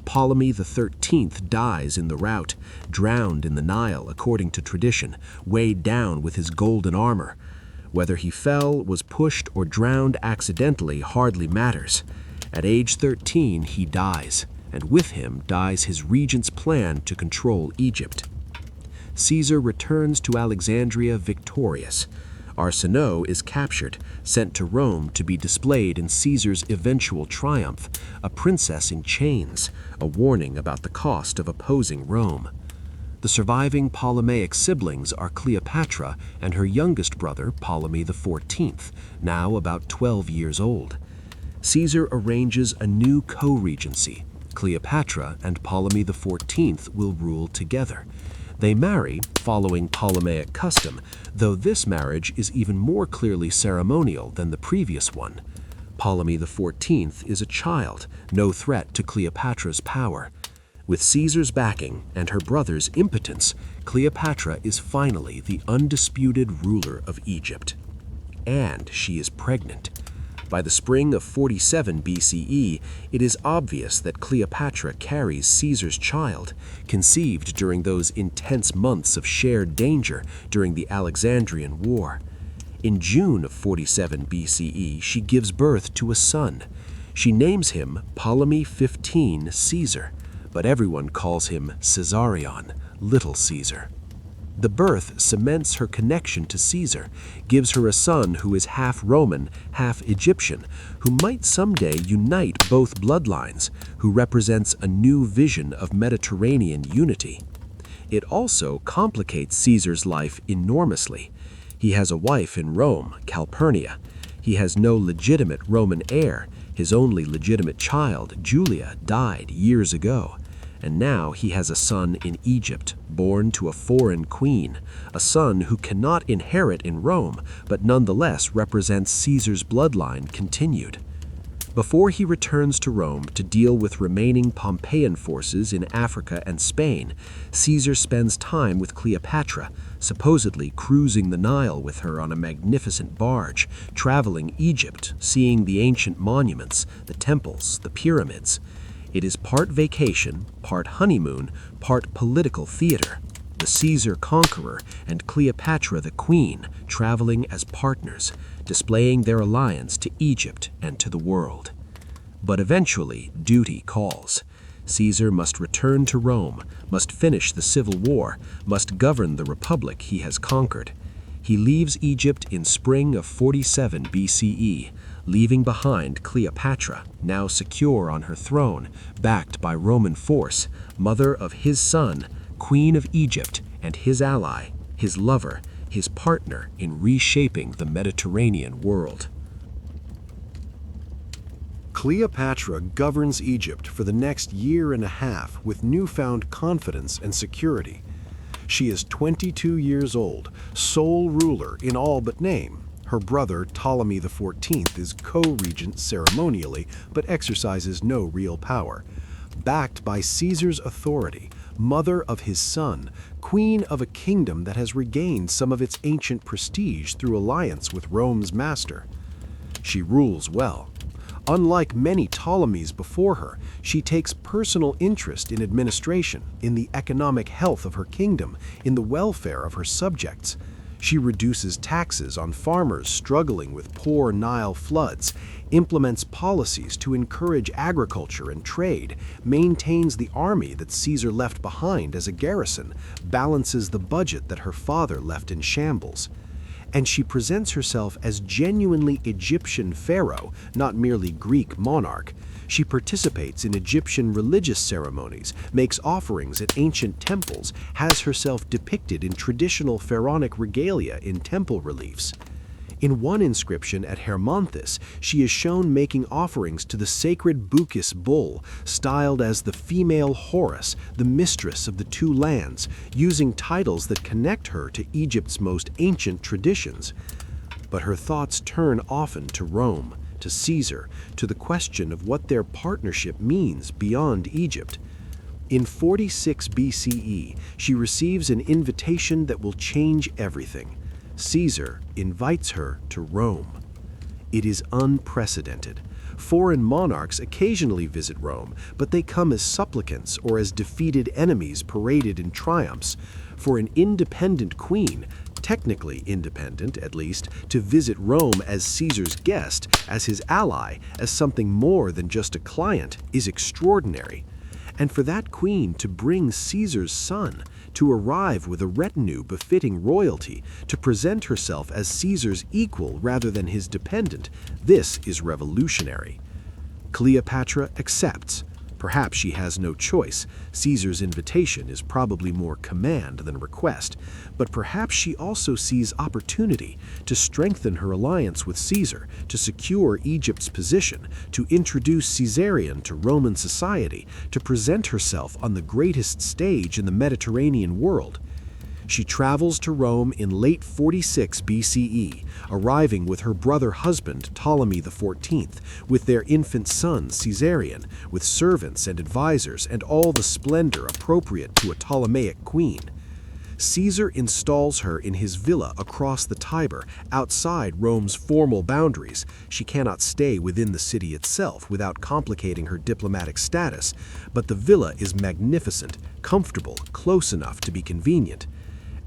Ptolemy XIII dies in the rout, drowned in the Nile according to tradition, weighed down with his golden armor. Whether he fell, was pushed, or drowned accidentally hardly matters. At age 13 he dies, and with him dies his regent's plan to control Egypt. Caesar returns to Alexandria victorious. Arsinoe is captured, sent to Rome to be displayed in Caesar's eventual triumph, a princess in chains, a warning about the cost of opposing Rome. The surviving Ptolemaic siblings are Cleopatra and her youngest brother, Ptolemy XIV, now about 12 years old. Caesar arranges a new co-regency. Cleopatra and Ptolemy XIV will rule together. They marry, following Ptolemaic custom, though this marriage is even more clearly ceremonial than the previous one. Ptolemy XIV is a child, no threat to Cleopatra's power. With Caesar's backing and her brother's impotence, Cleopatra is finally the undisputed ruler of Egypt. And she is pregnant. By the spring of 47 BCE, it is obvious that Cleopatra carries Caesar's child, conceived during those intense months of shared danger during the Alexandrian War. In June of 47 BCE, she gives birth to a son. She names him Ptolemy XV Caesar, but everyone calls him Caesarion, Little Caesar. The birth cements her connection to Caesar, gives her a son who is half Roman, half Egyptian, who might someday unite both bloodlines, who represents a new vision of Mediterranean unity. It also complicates Caesar's life enormously. He has a wife in Rome, Calpurnia. He has no legitimate Roman heir. His only legitimate child, Julia, died years ago. And now he has a son in Egypt, born to a foreign queen, a son who cannot inherit in Rome, but nonetheless represents Caesar's bloodline continued. Before he returns to Rome to deal with remaining Pompeian forces in Africa and Spain, Caesar spends time with Cleopatra, supposedly cruising the Nile with her on a magnificent barge, traveling Egypt, seeing the ancient monuments, the temples, the pyramids. It is part vacation, part honeymoon, part political theater. the Caesar conqueror and Cleopatra the queen, traveling as partners, displaying their alliance to Egypt and to the world. But eventually, duty calls. Caesar must return to Rome, must finish the civil war, must govern the republic he has conquered. He leaves Egypt in spring of 47 BCE, leaving behind Cleopatra, now secure on her throne, backed by Roman force, mother of his son, Queen of Egypt, and his ally, his lover, his partner in reshaping the Mediterranean world. Cleopatra governs Egypt for the next year and a half with newfound confidence and security. She is 22 years old, sole ruler in all but name. Her brother, Ptolemy XIV, is co-regent ceremonially, but exercises no real power. Backed by Caesar's authority, mother of his son, queen of a kingdom that has regained some of its ancient prestige through alliance with Rome's master. She rules well. Unlike many Ptolemies before her, she takes personal interest in administration, in the economic health of her kingdom, in the welfare of her subjects. She reduces taxes on farmers struggling with poor Nile floods, implements policies to encourage agriculture and trade, maintains the army that Caesar left behind as a garrison, balances the budget that her father left in shambles. And she presents herself as genuinely Egyptian pharaoh, not merely Greek monarch. She participates in Egyptian religious ceremonies, makes offerings at ancient temples, has herself depicted in traditional pharaonic regalia in temple reliefs. In one inscription at Hermonthis, she is shown making offerings to the sacred Bukis bull, styled as the female Horus, the mistress of the two lands, using titles that connect her to Egypt's most ancient traditions. But her thoughts turn often to Rome, to Caesar, to the question of what their partnership means beyond Egypt. In 46 BCE, she receives an invitation that will change everything. Caesar invites her to Rome. It is unprecedented. Foreign monarchs occasionally visit Rome, but they come as supplicants or as defeated enemies paraded in triumphs. For an independent queen, technically independent at least, to visit Rome as Caesar's guest, as his ally, as something more than just a client, is extraordinary. And for that queen to bring Caesar's son, to arrive with a retinue befitting royalty, to present herself as Caesar's equal rather than his dependent, this is revolutionary. Cleopatra accepts. Perhaps she has no choice. Caesar's invitation is probably more command than request, but perhaps she also sees opportunity to strengthen her alliance with Caesar, to secure Egypt's position, to introduce Caesarion to Roman society, to present herself on the greatest stage in the Mediterranean world. She travels to Rome in late 46 BCE, arriving with her brother-husband Ptolemy XIV, with their infant son Caesarion, with servants and advisors and all the splendor appropriate to a Ptolemaic queen. Caesar installs her in his villa across the Tiber, outside Rome's formal boundaries. She cannot stay within the city itself without complicating her diplomatic status, but the villa is magnificent, comfortable, close enough to be convenient.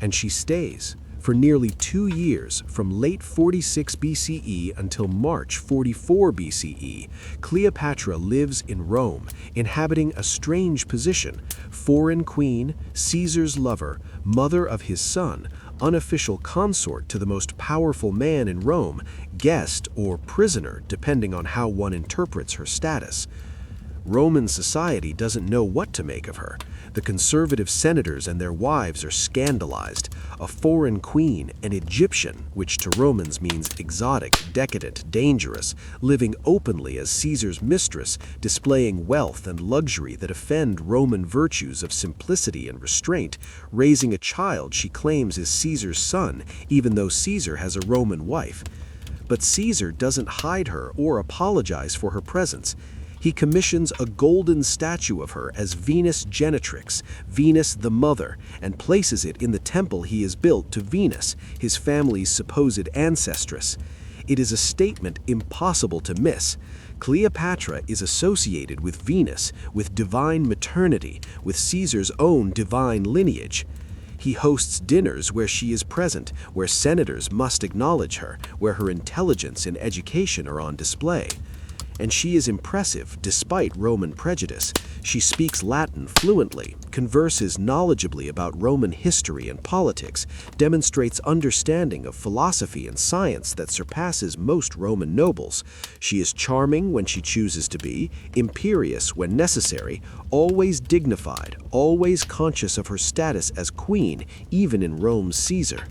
And she stays. For nearly 2 years, from late 46 BCE until March 44 BCE, Cleopatra lives in Rome, inhabiting a strange position: foreign queen, Caesar's lover, mother of his son, unofficial consort to the most powerful man in Rome, guest or prisoner, depending on how one interprets her status. Roman society doesn't know what to make of her. The conservative senators and their wives are scandalized. A foreign queen, an Egyptian, which to Romans means exotic, decadent, dangerous, living openly as Caesar's mistress, displaying wealth and luxury that offend Roman virtues of simplicity and restraint, raising a child she claims is Caesar's son, even though Caesar has a Roman wife. But Caesar doesn't hide her or apologize for her presence. He commissions a golden statue of her as Venus Genetrix, Venus the Mother, and places it in the temple he has built to Venus, his family's supposed ancestress. It is a statement impossible to miss. Cleopatra is associated with Venus, with divine maternity, with Caesar's own divine lineage. He hosts dinners where she is present, where senators must acknowledge her, where her intelligence and education are on display. And she is impressive despite Roman prejudice. She speaks Latin fluently, converses knowledgeably about Roman history and politics, demonstrates understanding of philosophy and science that surpasses most Roman nobles. She is charming when she chooses to be, imperious when necessary, always dignified, always conscious of her status as queen, even in Rome's Caesar.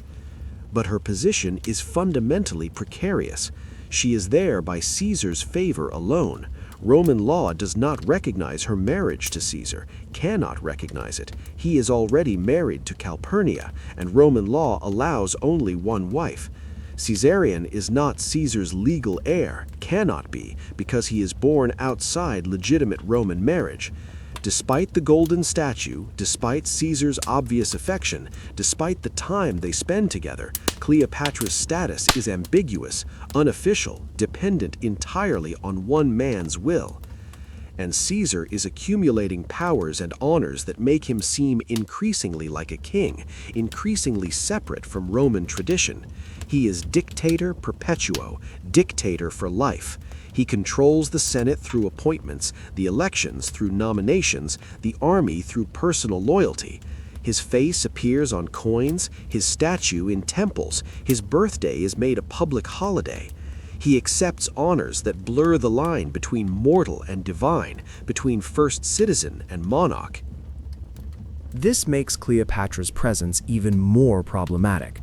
But her position is fundamentally precarious. She is there by Caesar's favor alone. Roman law does not recognize her marriage to Caesar, cannot recognize it. He is already married to Calpurnia, and Roman law allows only one wife. Caesarion is not Caesar's legal heir, cannot be, because he is born outside legitimate Roman marriage. Despite the golden statue, despite Caesar's obvious affection, despite the time they spend together, Cleopatra's status is ambiguous, unofficial, dependent entirely on one man's will. And Caesar is accumulating powers and honors that make him seem increasingly like a king, increasingly separate from Roman tradition. He is dictator perpetuo, dictator for life. He controls the Senate through appointments, the elections through nominations, the army through personal loyalty. His face appears on coins, his statue in temples, his birthday is made a public holiday. He accepts honors that blur the line between mortal and divine, between first citizen and monarch. This makes Cleopatra's presence even more problematic.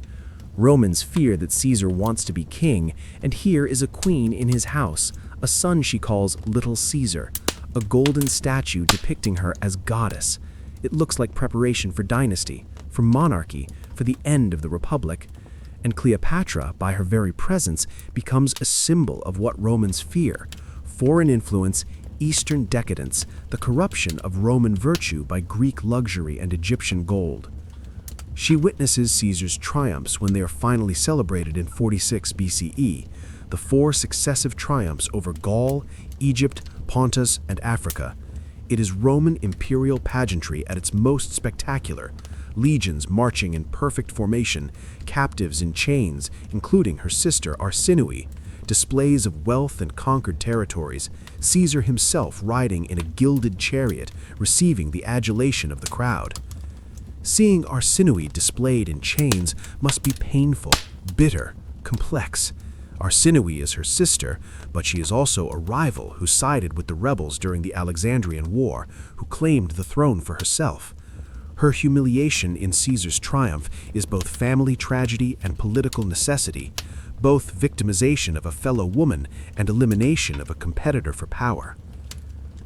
Romans fear that Caesar wants to be king, and here is a queen in his house, a son she calls Little Caesar, a golden statue depicting her as goddess. It looks like preparation for dynasty, for monarchy, for the end of the republic. And Cleopatra, by her very presence, becomes a symbol of what Romans fear: foreign influence, Eastern decadence, the corruption of Roman virtue by Greek luxury and Egyptian gold. She witnesses Caesar's triumphs when they are finally celebrated in 46 BCE, the 4 successive triumphs over Gaul, Egypt, Pontus, and Africa. It is Roman imperial pageantry at its most spectacular: legions marching in perfect formation, captives in chains, including her sister Arsinoe, displays of wealth and conquered territories, Caesar himself riding in a gilded chariot, receiving the adulation of the crowd. Seeing Arsinoe displayed in chains must be painful, bitter, complex. Arsinoe is her sister, but she is also a rival who sided with the rebels during the Alexandrian War, who claimed the throne for herself. Her humiliation in Caesar's triumph is both family tragedy and political necessity, both victimization of a fellow woman and elimination of a competitor for power.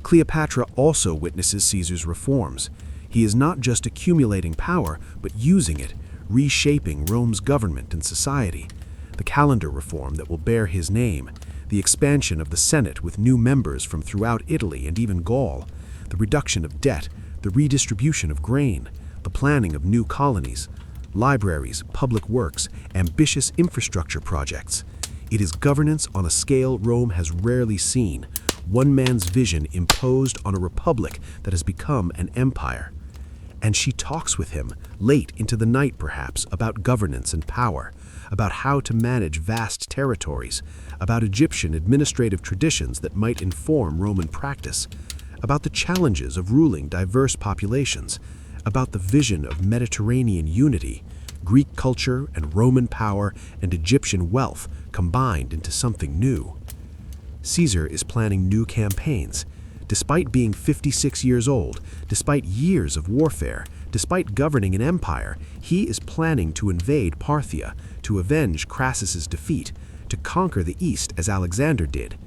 Cleopatra also witnesses Caesar's reforms. He is not just accumulating power, but using it, reshaping Rome's government and society. The calendar reform that will bear his name, the expansion of the Senate with new members from throughout Italy and even Gaul, the reduction of debt, the redistribution of grain, the planning of new colonies, libraries, public works, ambitious infrastructure projects. It is governance on a scale Rome has rarely seen, one man's vision imposed on a republic that has become an empire. And she talks with him, late into the night perhaps, about governance and power, about how to manage vast territories, about Egyptian administrative traditions that might inform Roman practice, about the challenges of ruling diverse populations, about the vision of Mediterranean unity, Greek culture and Roman power and Egyptian wealth combined into something new. Caesar is planning new campaigns. Despite being 56 years old, despite years of warfare, despite governing an empire, he is planning to invade Parthia, to avenge Crassus's defeat, to conquer the East as Alexander did.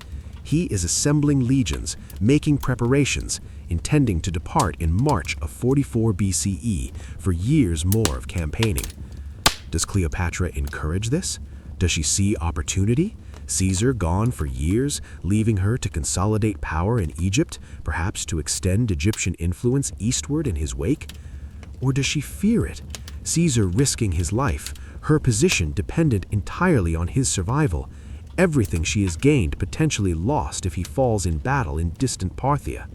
He is assembling legions, making preparations, intending to depart in March of 44 BCE for years more of campaigning. Does Cleopatra encourage this? Does she see opportunity? Caesar gone for years, leaving her to consolidate power in Egypt, perhaps to extend Egyptian influence eastward in his wake? Or does she fear it? Caesar risking his life, her position dependent entirely on his survival, everything she has gained potentially lost if he falls in battle in distant Parthia.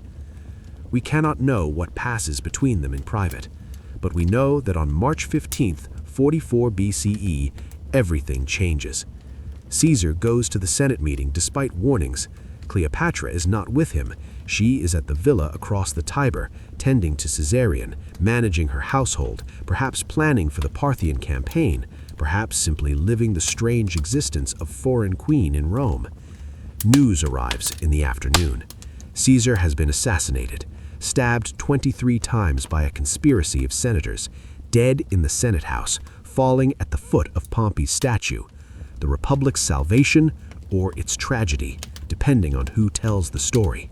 We cannot know what passes between them in private, but we know that on March 15th, 44 BCE, everything changes. Caesar goes to the Senate meeting despite warnings. Cleopatra is not with him. She is at the villa across the Tiber, tending to Caesarion, managing her household, perhaps planning for the Parthian campaign, perhaps simply living the strange existence of foreign queen in Rome. News arrives in the afternoon. Caesar has been assassinated, stabbed 23 times by a conspiracy of senators, dead in the Senate House, falling at the foot of Pompey's statue. The Republic's salvation or its tragedy, depending on who tells the story.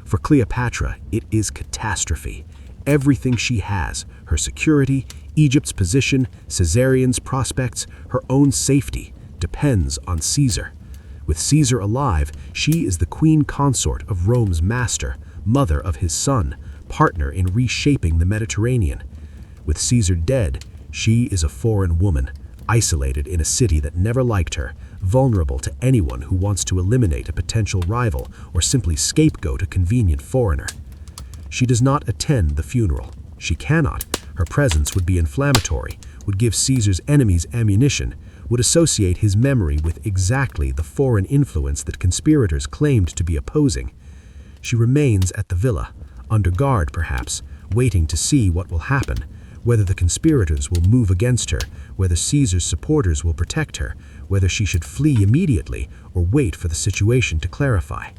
For Cleopatra, it is catastrophe. Everything she has, her security, Egypt's position, Caesarion's prospects, her own safety, depends on Caesar. With Caesar alive, she is the queen consort of Rome's master, mother of his son, partner in reshaping the Mediterranean. With Caesar dead, she is a foreign woman, isolated in a city that never liked her, vulnerable to anyone who wants to eliminate a potential rival or simply scapegoat a convenient foreigner. She does not attend the funeral. She cannot. Her presence would be inflammatory, would give Caesar's enemies ammunition, would associate his memory with exactly the foreign influence that conspirators claimed to be opposing. She remains at the villa, under guard perhaps, waiting to see what will happen, whether the conspirators will move against her, whether Caesar's supporters will protect her, whether she should flee immediately or wait for the situation to clarify.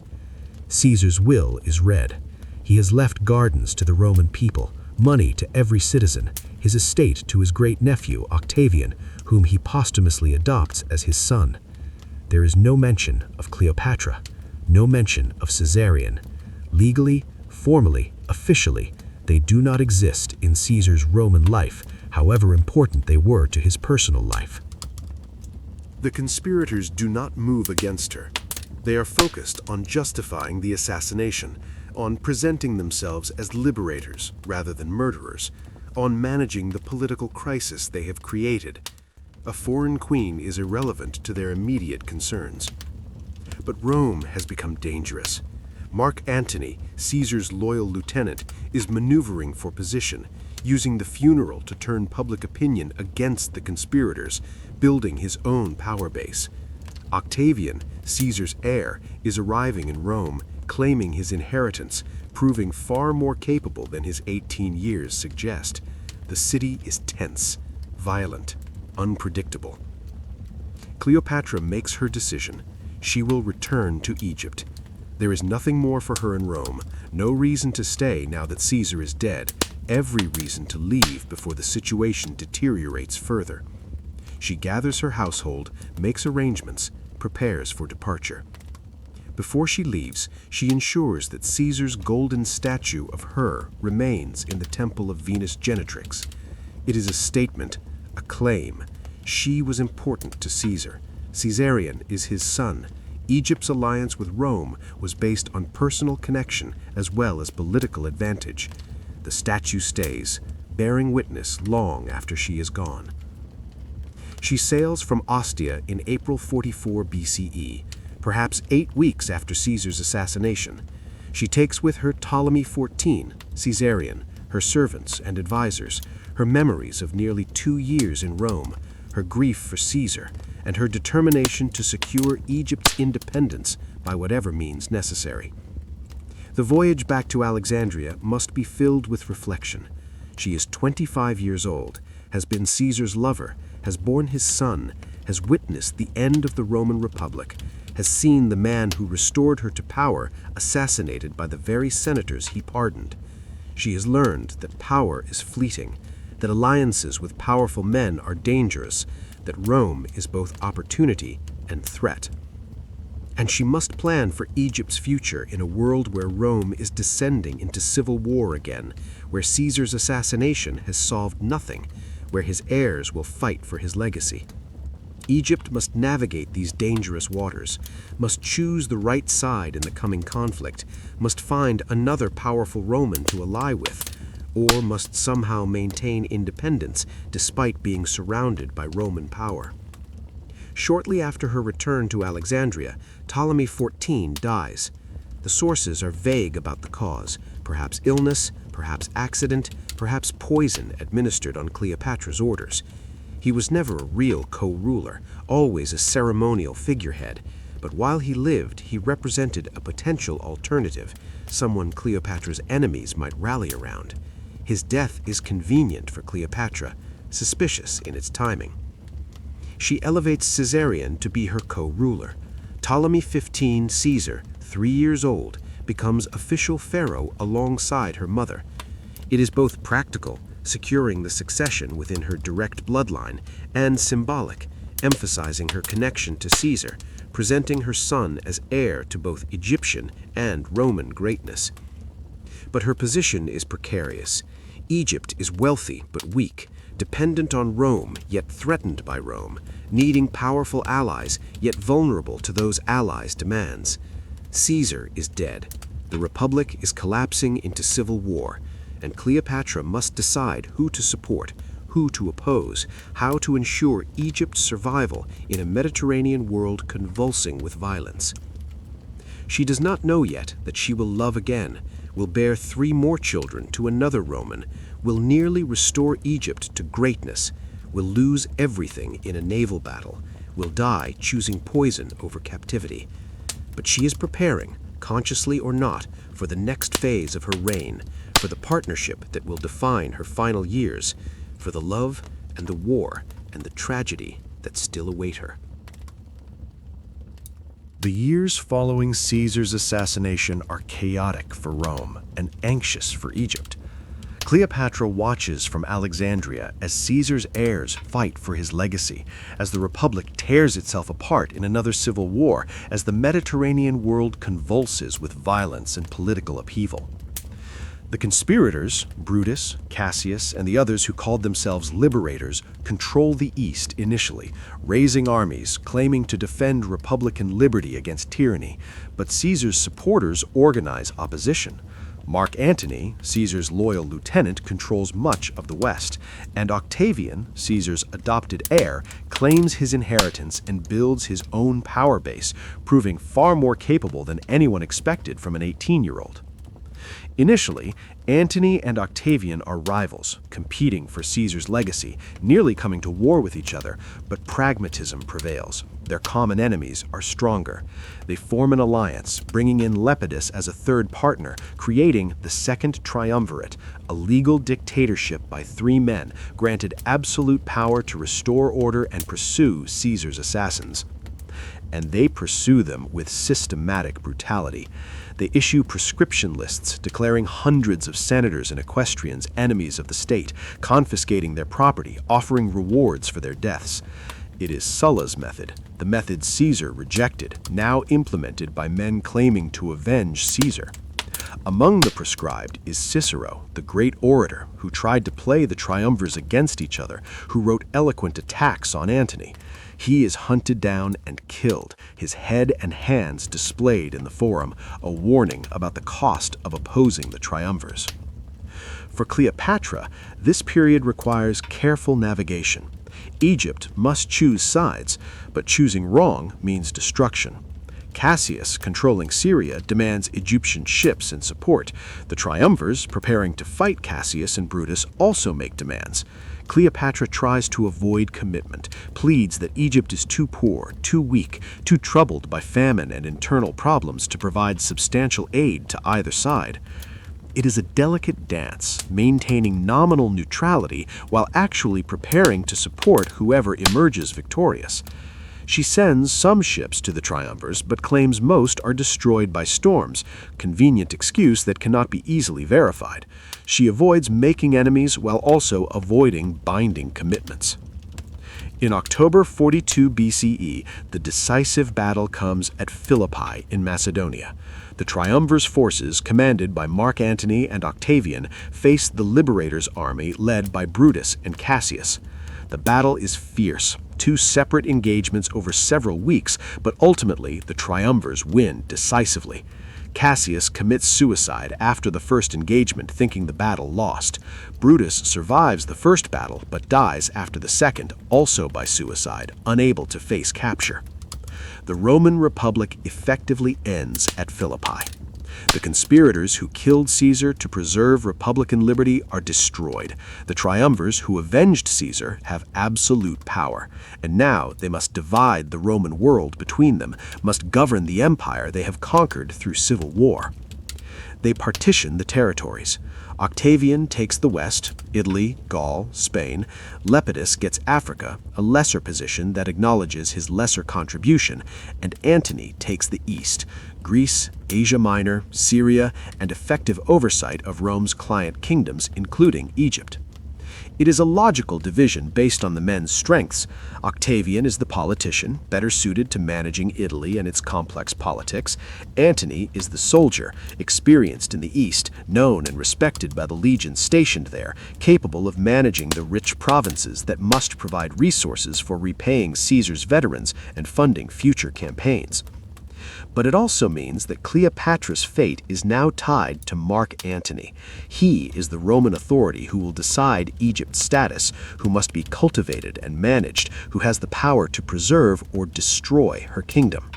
Caesar's will is read. He has left gardens to the Roman people, money to every citizen, his estate to his great-nephew Octavian, whom he posthumously adopts as his son. There is no mention of Cleopatra, no mention of Caesarion. Legally, formally, officially, they do not exist in Caesar's Roman life, however important they were to his personal life. The conspirators do not move against her. They are focused on justifying the assassination, on presenting themselves as liberators rather than murderers, on managing the political crisis they have created. A foreign queen is irrelevant to their immediate concerns. But Rome has become dangerous. Mark Antony, Caesar's loyal lieutenant, is maneuvering for position, using the funeral to turn public opinion against the conspirators, building his own power base. Octavian, Caesar's heir, is arriving in Rome, claiming his inheritance, proving far more capable than his 18 years suggest. The city is tense, violent, unpredictable. Cleopatra makes her decision. She will return to Egypt. There is nothing more for her in Rome, no reason to stay now that Caesar is dead, every reason to leave before the situation deteriorates further. She gathers her household, makes arrangements, prepares for departure. Before she leaves, she ensures that Caesar's golden statue of her remains in the temple of Venus Genetrix. It is a statement, a claim. She was important to Caesar. Caesarion is his son. Egypt's alliance with Rome was based on personal connection as well as political advantage. The statue stays, bearing witness long after she is gone. She sails from Ostia in April 44 BCE, perhaps 8 weeks after Caesar's assassination. She takes with her Ptolemy XIV, Caesarion, her servants and advisors, her memories of nearly 2 years in Rome, her grief for Caesar, and her determination to secure Egypt's independence by whatever means necessary. The voyage back to Alexandria must be filled with reflection. She is 25 years old, has been Caesar's lover, has borne his son, has witnessed the end of the Roman Republic, has seen the man who restored her to power assassinated by the very senators he pardoned. She has learned that power is fleeting, that alliances with powerful men are dangerous, that Rome is both opportunity and threat. And she must plan for Egypt's future in a world where Rome is descending into civil war again, where Caesar's assassination has solved nothing, where his heirs will fight for his legacy. Egypt must navigate these dangerous waters, must choose the right side in the coming conflict, must find another powerful Roman to ally with, or must somehow maintain independence despite being surrounded by Roman power. Shortly after her return to Alexandria, Ptolemy XIV dies. The sources are vague about the cause, perhaps illness, perhaps accident, perhaps poison administered on Cleopatra's orders. He was never a real co-ruler, always a ceremonial figurehead, but while he lived, he represented a potential alternative, someone Cleopatra's enemies might rally around. His death is convenient for Cleopatra, suspicious in its timing. She elevates Caesarion to be her co-ruler. Ptolemy 15 Caesar, 3 years old, becomes official pharaoh alongside her mother. It is both practical, securing the succession within her direct bloodline, and symbolic, emphasizing her connection to Caesar, presenting her son as heir to both Egyptian and Roman greatness. But her position is precarious. Egypt is wealthy but weak, dependent on Rome yet threatened by Rome, needing powerful allies yet vulnerable to those allies' demands. Caesar is dead. The Republic is collapsing into civil war, and Cleopatra must decide who to support, who to oppose, how to ensure Egypt's survival in a Mediterranean world convulsing with violence. She does not know yet that she will love again, will bear 3 more children to another Roman, will nearly restore Egypt to greatness, will lose everything in a naval battle, will die choosing poison over captivity. But she is preparing, consciously or not, for the next phase of her reign, for the partnership that will define her final years, for the love and the war and the tragedy that still await her. The years following Caesar's assassination are chaotic for Rome and anxious for Egypt. Cleopatra watches from Alexandria as Caesar's heirs fight for his legacy, as the Republic tears itself apart in another civil war, as the Mediterranean world convulses with violence and political upheaval. The conspirators, Brutus, Cassius, and the others who called themselves liberators, control the East initially, raising armies, claiming to defend Republican liberty against tyranny, but Caesar's supporters organize opposition. Mark Antony, Caesar's loyal lieutenant, controls much of the West, and Octavian, Caesar's adopted heir, claims his inheritance and builds his own power base, proving far more capable than anyone expected from an 18-year-old. Initially, Antony and Octavian are rivals, competing for Caesar's legacy, nearly coming to war with each other, but pragmatism prevails. Their common enemies are stronger. They form an alliance, bringing in Lepidus as a third partner, creating the Second Triumvirate, a legal dictatorship by 3 men, granted absolute power to restore order and pursue Caesar's assassins. And they pursue them with systematic brutality. They issue prescription lists declaring hundreds of senators and equestrians enemies of the state, confiscating their property, offering rewards for their deaths. It is Sulla's method, the method Caesar rejected, now implemented by men claiming to avenge Caesar. Among the proscribed is Cicero, the great orator, who tried to play the triumvirs against each other, who wrote eloquent attacks on Antony. He is hunted down and killed, his head and hands displayed in the forum, a warning about the cost of opposing the triumvirs. For Cleopatra, this period requires careful navigation. Egypt must choose sides, but choosing wrong means destruction. Cassius, controlling Syria, demands Egyptian ships in support. The triumvirs, preparing to fight Cassius and Brutus, also make demands. Cleopatra tries to avoid commitment, pleads that Egypt is too poor, too weak, too troubled by famine and internal problems to provide substantial aid to either side. It is a delicate dance, maintaining nominal neutrality while actually preparing to support whoever emerges victorious. She sends some ships to the triumvirs, but claims most are destroyed by storms, convenient excuse that cannot be easily verified. She avoids making enemies while also avoiding binding commitments. In October 42 BCE, the decisive battle comes at Philippi in Macedonia. The triumvirs' forces, commanded by Mark Antony and Octavian, face the liberators' army led by Brutus and Cassius. The battle is fierce, 2 separate engagements over several weeks, but ultimately the triumvirs win decisively. Cassius commits suicide after the first engagement, thinking the battle lost. Brutus survives the first battle, but dies after the second, also by suicide, unable to face capture. The Roman Republic effectively ends at Philippi. The conspirators who killed Caesar to preserve Republican liberty are destroyed. The triumvirs who avenged Caesar have absolute power, and now they must divide the Roman world between them, must govern the empire they have conquered through civil war. They partition the territories. Octavian takes the west, Italy, Gaul, Spain. Lepidus gets Africa, a lesser position that acknowledges his lesser contribution, and Antony takes the east, Greece, Asia Minor, Syria, and effective oversight of Rome's client kingdoms, including Egypt. It is a logical division based on the men's strengths. Octavian is the politician, better suited to managing Italy and its complex politics. Antony is the soldier, experienced in the East, known and respected by the legions stationed there, capable of managing the rich provinces that must provide resources for repaying Caesar's veterans and funding future campaigns. But it also means that Cleopatra's fate is now tied to Mark Antony. He is the Roman authority who will decide Egypt's status, who must be cultivated and managed, who has the power to preserve or destroy her kingdom.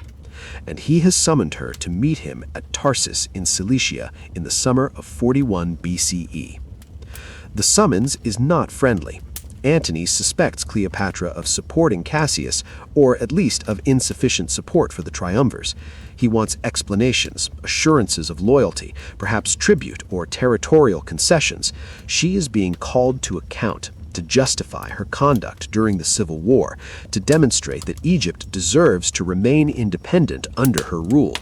And he has summoned her to meet him at Tarsus in Cilicia in the summer of 41 BCE. The summons is not friendly. Antony suspects Cleopatra of supporting Cassius, or at least of insufficient support for the triumvirs. He wants explanations, assurances of loyalty, perhaps tribute or territorial concessions. She is being called to account, to justify her conduct during the civil war, to demonstrate that Egypt deserves to remain independent under her rule.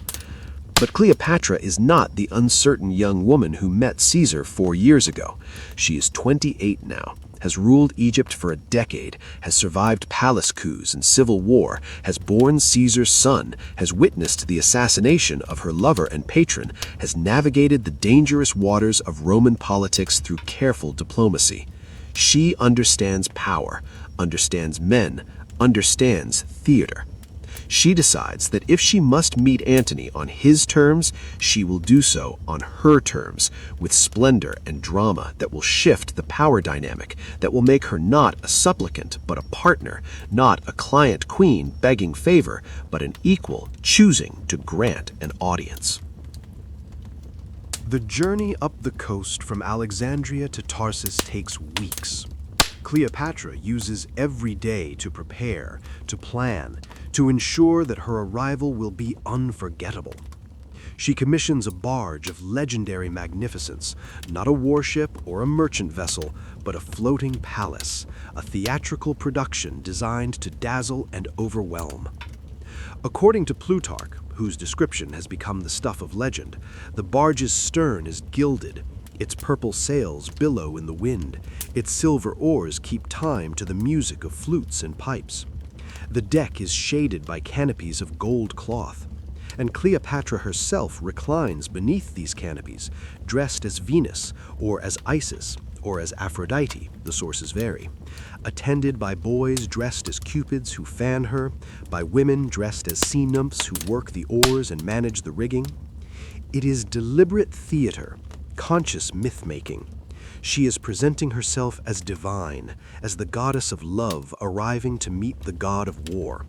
But Cleopatra is not the uncertain young woman who met Caesar 4 years ago. She is 28 now, has ruled Egypt for a decade, has survived palace coups and civil war, has borne Caesar's son, has witnessed the assassination of her lover and patron, has navigated the dangerous waters of Roman politics through careful diplomacy. She understands power, understands men, understands theater. She decides that if she must meet Antony on his terms, she will do so on her terms, with splendor and drama that will shift the power dynamic, that will make her not a supplicant but a partner, not a client queen begging favor, but an equal choosing to grant an audience. The journey up the coast from Alexandria to Tarsus takes weeks. Cleopatra uses every day to prepare, to plan, to ensure that her arrival will be unforgettable. She commissions a barge of legendary magnificence, not a warship or a merchant vessel, but a floating palace, a theatrical production designed to dazzle and overwhelm. According to Plutarch, whose description has become the stuff of legend, the barge's stern is gilded, its purple sails billow in the wind, its silver oars keep time to the music of flutes and pipes. The deck is shaded by canopies of gold cloth, and Cleopatra herself reclines beneath these canopies, dressed as Venus, or as Isis, or as Aphrodite, the sources vary, attended by boys dressed as cupids who fan her, by women dressed as sea nymphs who work the oars and manage the rigging. It is deliberate theater, conscious myth-making. She is presenting herself as divine, as the goddess of love arriving to meet the god of war.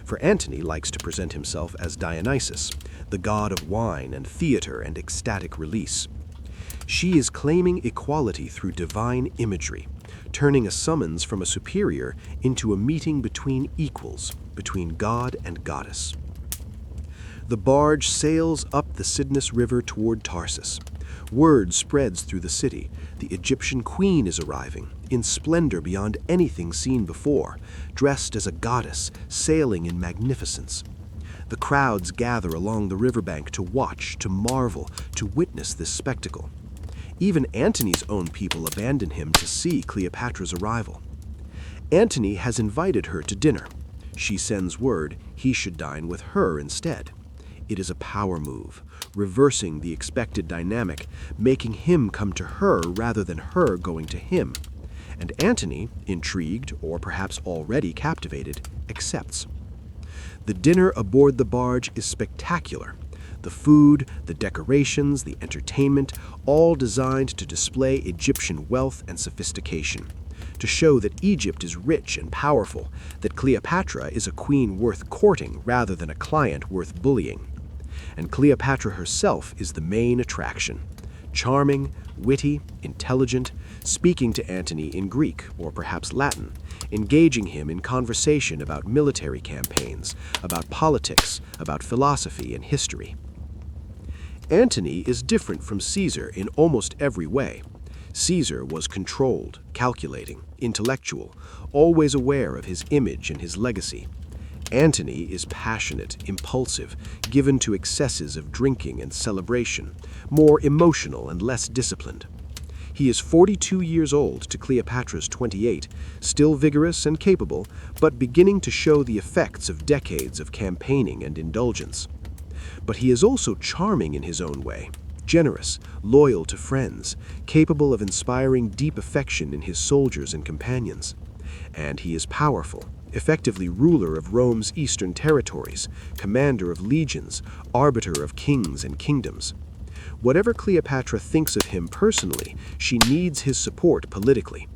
For Antony likes to present himself as Dionysus, the god of wine and theater and ecstatic release. She is claiming equality through divine imagery, turning a summons from a superior into a meeting between equals, between god and goddess. The barge sails up the Cydnus River toward Tarsus. Word spreads through the city. The Egyptian queen is arriving, in splendor beyond anything seen before, dressed as a goddess, sailing in magnificence. The crowds gather along the riverbank to watch, to marvel, to witness this spectacle. Even Antony's own people abandon him to see Cleopatra's arrival. Antony has invited her to dinner. She sends word he should dine with her instead. It is a power move, reversing the expected dynamic, making him come to her rather than her going to him. And Antony, intrigued or perhaps already captivated, accepts. The dinner aboard the barge is spectacular. The food, the decorations, the entertainment, all designed to display Egyptian wealth and sophistication, to show that Egypt is rich and powerful, that Cleopatra is a queen worth courting rather than a client worth bullying. and Cleopatra herself is the main attraction. Charming, witty, intelligent, speaking to Antony in Greek or perhaps Latin, engaging him in conversation about military campaigns, about politics, about philosophy and history. Antony is different from Caesar in almost every way. Caesar was controlled, calculating, intellectual, always aware of his image and his legacy. Antony is passionate, impulsive, given to excesses of drinking and celebration, more emotional and less disciplined. He is 42 years old to Cleopatra's 28, still vigorous and capable, but beginning to show the effects of decades of campaigning and indulgence. But he is also charming in his own way, generous, loyal to friends, capable of inspiring deep affection in his soldiers and companions. And he is powerful, effectively ruler of Rome's eastern territories, commander of legions, arbiter of kings and kingdoms. Whatever Cleopatra thinks of him personally, she needs his support politically.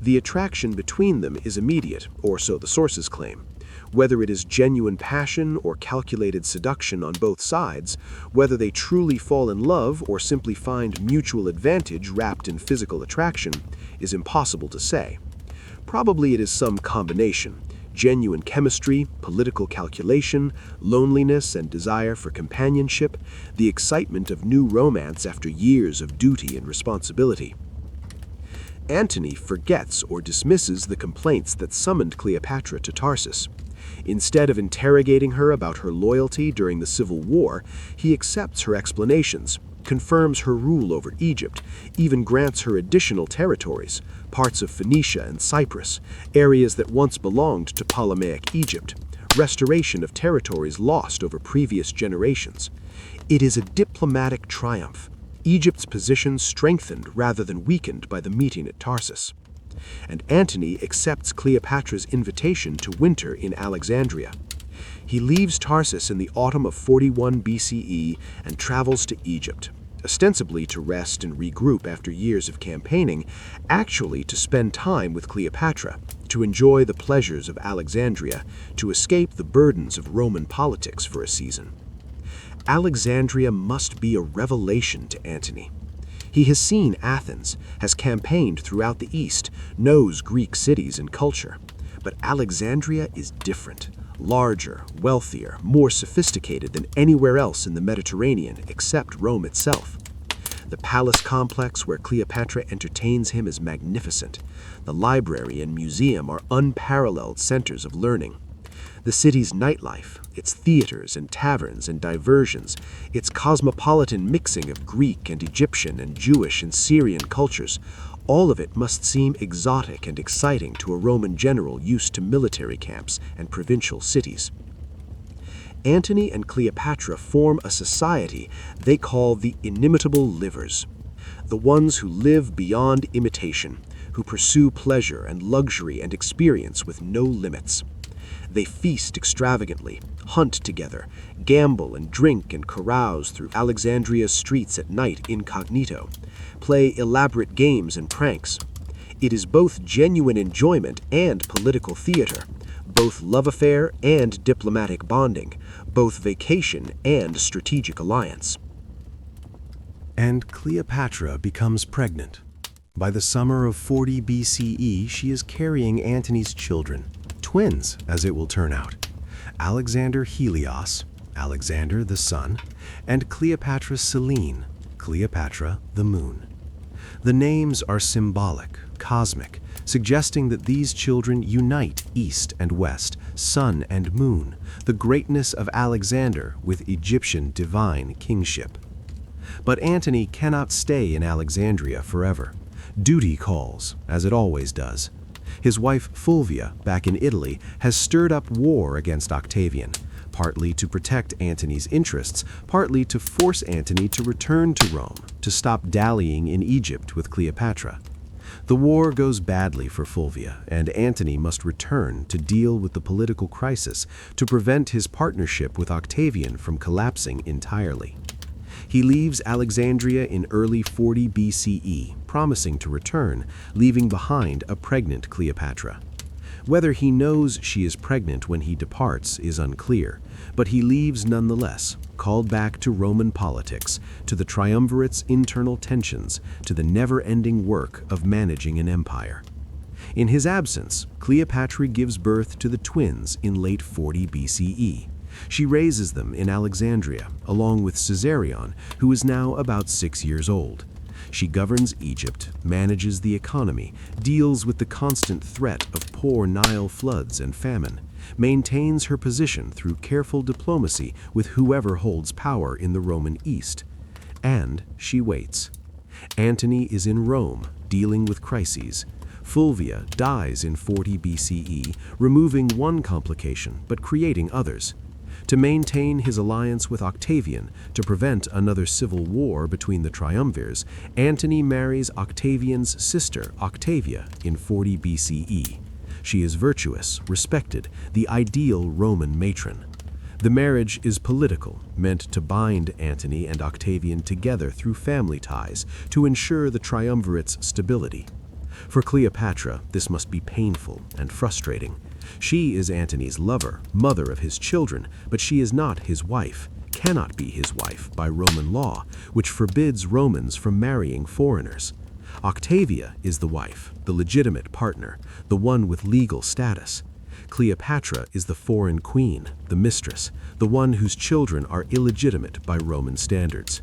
The attraction between them is immediate, or so the sources claim. Whether it is genuine passion or calculated seduction on both sides, whether they truly fall in love or simply find mutual advantage wrapped in physical attraction, is impossible to say. Probably it is some combination: genuine chemistry, political calculation, loneliness and desire for companionship, the excitement of new romance after years of duty and responsibility. Antony forgets or dismisses the complaints that summoned Cleopatra to Tarsus. Instead of interrogating her about her loyalty during the civil war, he accepts her explanations, confirms her rule over Egypt, even grants her additional territories, parts of Phoenicia and Cyprus, areas that once belonged to Ptolemaic Egypt, restoration of territories lost over previous generations. It is a diplomatic triumph, Egypt's position strengthened rather than weakened by the meeting at Tarsus. And Antony accepts Cleopatra's invitation to winter in Alexandria. He leaves Tarsus in the autumn of 41 BCE and travels to Egypt, ostensibly to rest and regroup after years of campaigning, actually to spend time with Cleopatra, to enjoy the pleasures of Alexandria, to escape the burdens of Roman politics for a season. Alexandria must be a revelation to Antony. He has seen Athens, has campaigned throughout the East, knows Greek cities and culture. But Alexandria is different, larger, wealthier, more sophisticated than anywhere else in the Mediterranean except Rome itself. The palace complex where Cleopatra entertains him is magnificent. The library and museum are unparalleled centers of learning. The city's nightlife, its theaters and taverns and diversions, its cosmopolitan mixing of Greek and Egyptian and Jewish and Syrian cultures, all of it must seem exotic and exciting to a Roman general used to military camps and provincial cities. Antony and Cleopatra form a society they call the inimitable livers, the ones who live beyond imitation, who pursue pleasure and luxury and experience with no limits. They feast extravagantly, hunt together, gamble and drink and carouse through Alexandria's streets at night incognito, play elaborate games and pranks. It is both genuine enjoyment and political theater, both love affair and diplomatic bonding, both vacation and strategic alliance. And Cleopatra becomes pregnant. By the summer of 40 BCE, she is carrying Antony's children, twins, as it will turn out, Alexander Helios, Alexander the sun, and Cleopatra Selene, Cleopatra the moon. The names are symbolic, cosmic, suggesting that these children unite East and West, sun and moon, the greatness of Alexander with Egyptian divine kingship. But Antony cannot stay in Alexandria forever. Duty calls, as it always does. His wife Fulvia, back in Italy, has stirred up war against Octavian, partly to protect Antony's interests, partly to force Antony to return to Rome, to stop dallying in Egypt with Cleopatra. The war goes badly for Fulvia, and Antony must return to deal with the political crisis to prevent his partnership with Octavian from collapsing entirely. He leaves Alexandria in early 40 BCE, promising to return, leaving behind a pregnant Cleopatra. Whether he knows she is pregnant when he departs is unclear, but he leaves nonetheless, called back to Roman politics, to the triumvirate's internal tensions, to the never-ending work of managing an empire. In his absence, Cleopatra gives birth to the twins in late 40 BCE. She raises them in Alexandria, along with Caesarion, who is now about 6 years old. She governs Egypt, manages the economy, deals with the constant threat of poor Nile floods and famine, maintains her position through careful diplomacy with whoever holds power in the Roman East. And she waits. Antony is in Rome, dealing with crises. Fulvia dies in 40 BCE, removing one complication but creating others. To maintain his alliance with Octavian, to prevent another civil war between the triumvirs, Antony marries Octavian's sister, Octavia, in 40 BCE. She is virtuous, respected, the ideal Roman matron. The marriage is political, meant to bind Antony and Octavian together through family ties to ensure the triumvirate's stability. For Cleopatra, this must be painful and frustrating. She is Antony's lover, mother of his children, but she is not his wife, cannot be his wife by Roman law, which forbids Romans from marrying foreigners. Octavia is the wife, the legitimate partner, the one with legal status. Cleopatra is the foreign queen, the mistress, the one whose children are illegitimate by Roman standards.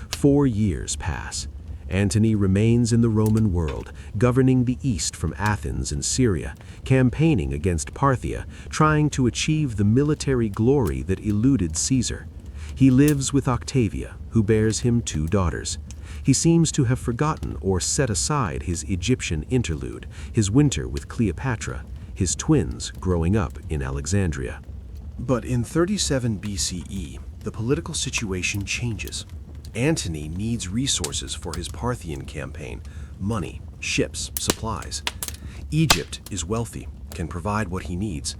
4 years pass. Antony remains in the Roman world, governing the east from Athens and Syria, campaigning against Parthia, trying to achieve the military glory that eluded Caesar. He lives with Octavia, who bears him 2 daughters. He seems to have forgotten or set aside his Egyptian interlude, his winter with Cleopatra, his twins growing up in Alexandria. But in 37 BCE, the political situation changes. Antony needs resources for his Parthian campaign, money, ships, supplies. Egypt is wealthy, can provide what he needs,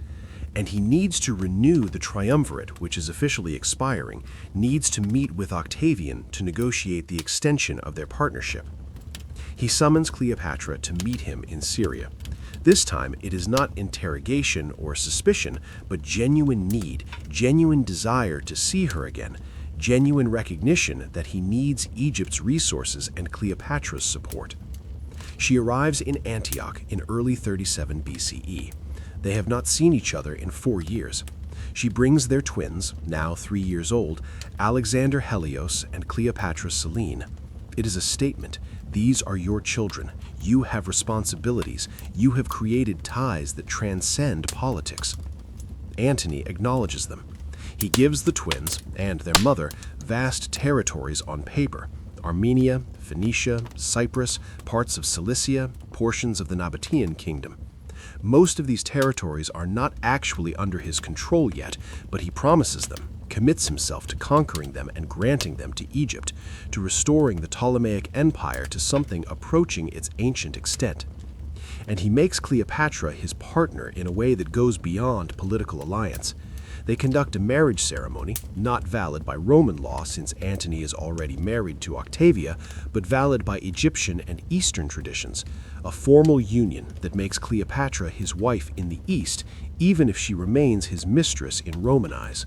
and he needs to renew the triumvirate, which is officially expiring, needs to meet with Octavian to negotiate the extension of their partnership. He summons Cleopatra to meet him in Syria. This time, it is not interrogation or suspicion, but genuine need, genuine desire to see her again, genuine recognition that he needs Egypt's resources and Cleopatra's support. She arrives in Antioch in early 37 BCE. They have not seen each other in 4 years. She brings their twins, now 3 years old, Alexander Helios and Cleopatra Selene. It is a statement. These are your children. You have responsibilities. You have created ties that transcend politics. Antony acknowledges them. He gives the twins, and their mother, vast territories on paper: Armenia, Phoenicia, Cyprus, parts of Cilicia, portions of the Nabatean kingdom. Most of these territories are not actually under his control yet, but he promises them, commits himself to conquering them and granting them to Egypt, to restoring the Ptolemaic Empire to something approaching its ancient extent. And he makes Cleopatra his partner in a way that goes beyond political alliance. They conduct a marriage ceremony, not valid by Roman law since Antony is already married to Octavia, but valid by Egyptian and Eastern traditions, a formal union that makes Cleopatra his wife in the East, even if she remains his mistress in Roman eyes.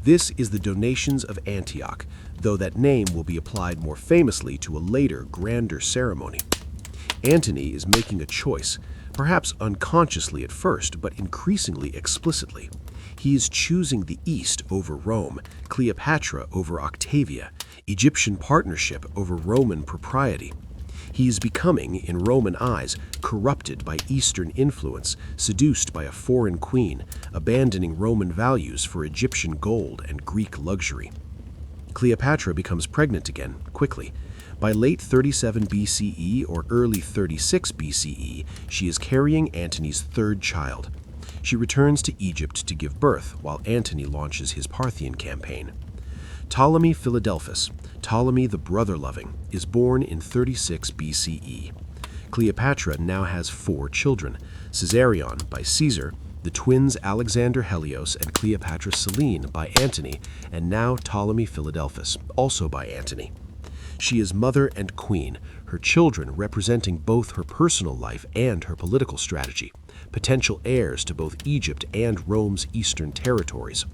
This is the Donations of Antioch, though that name will be applied more famously to a later, grander ceremony. Antony is making a choice, perhaps unconsciously at first, but increasingly explicitly. He is choosing the East over Rome, Cleopatra over Octavia, Egyptian partnership over Roman propriety. He is becoming, in Roman eyes, corrupted by Eastern influence, seduced by a foreign queen, abandoning Roman values for Egyptian gold and Greek luxury. Cleopatra becomes pregnant again, quickly. By late 37 BCE or early 36 BCE, she is carrying Antony's 3rd child. She returns to Egypt to give birth while Antony launches his Parthian campaign. Ptolemy Philadelphus, Ptolemy the brother-loving, is born in 36 BCE. Cleopatra now has 4 children: Caesarion by Caesar, the twins Alexander Helios and Cleopatra Selene by Antony, and now Ptolemy Philadelphus, also by Antony. She is mother and queen. her children representing both her personal life and her political strategy, potential heirs to both Egypt and Rome's eastern territories.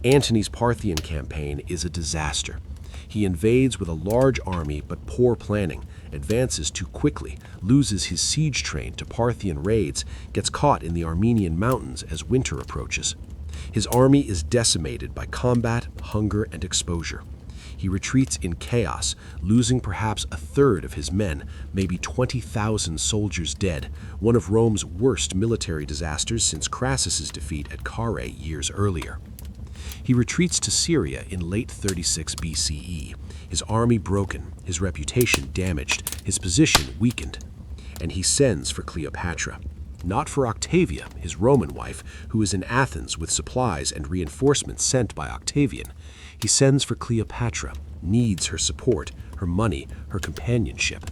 Antony's Parthian campaign is a disaster. He invades with a large army but poor planning, advances too quickly, loses his siege train to Parthian raids, gets caught in the Armenian mountains as winter approaches. His army is decimated by combat, hunger, and exposure. He retreats in chaos, losing perhaps a third of his men, maybe 20,000 soldiers dead, one of Rome's worst military disasters since Crassus's defeat at Carrhae years earlier. He retreats to Syria in late 36 BCE, his army broken, his reputation damaged, his position weakened. And he sends for Cleopatra. Not for Octavia, his Roman wife, who is in Athens with supplies and reinforcements sent by Octavian. He sends for Cleopatra, needs her support, her money, her companionship.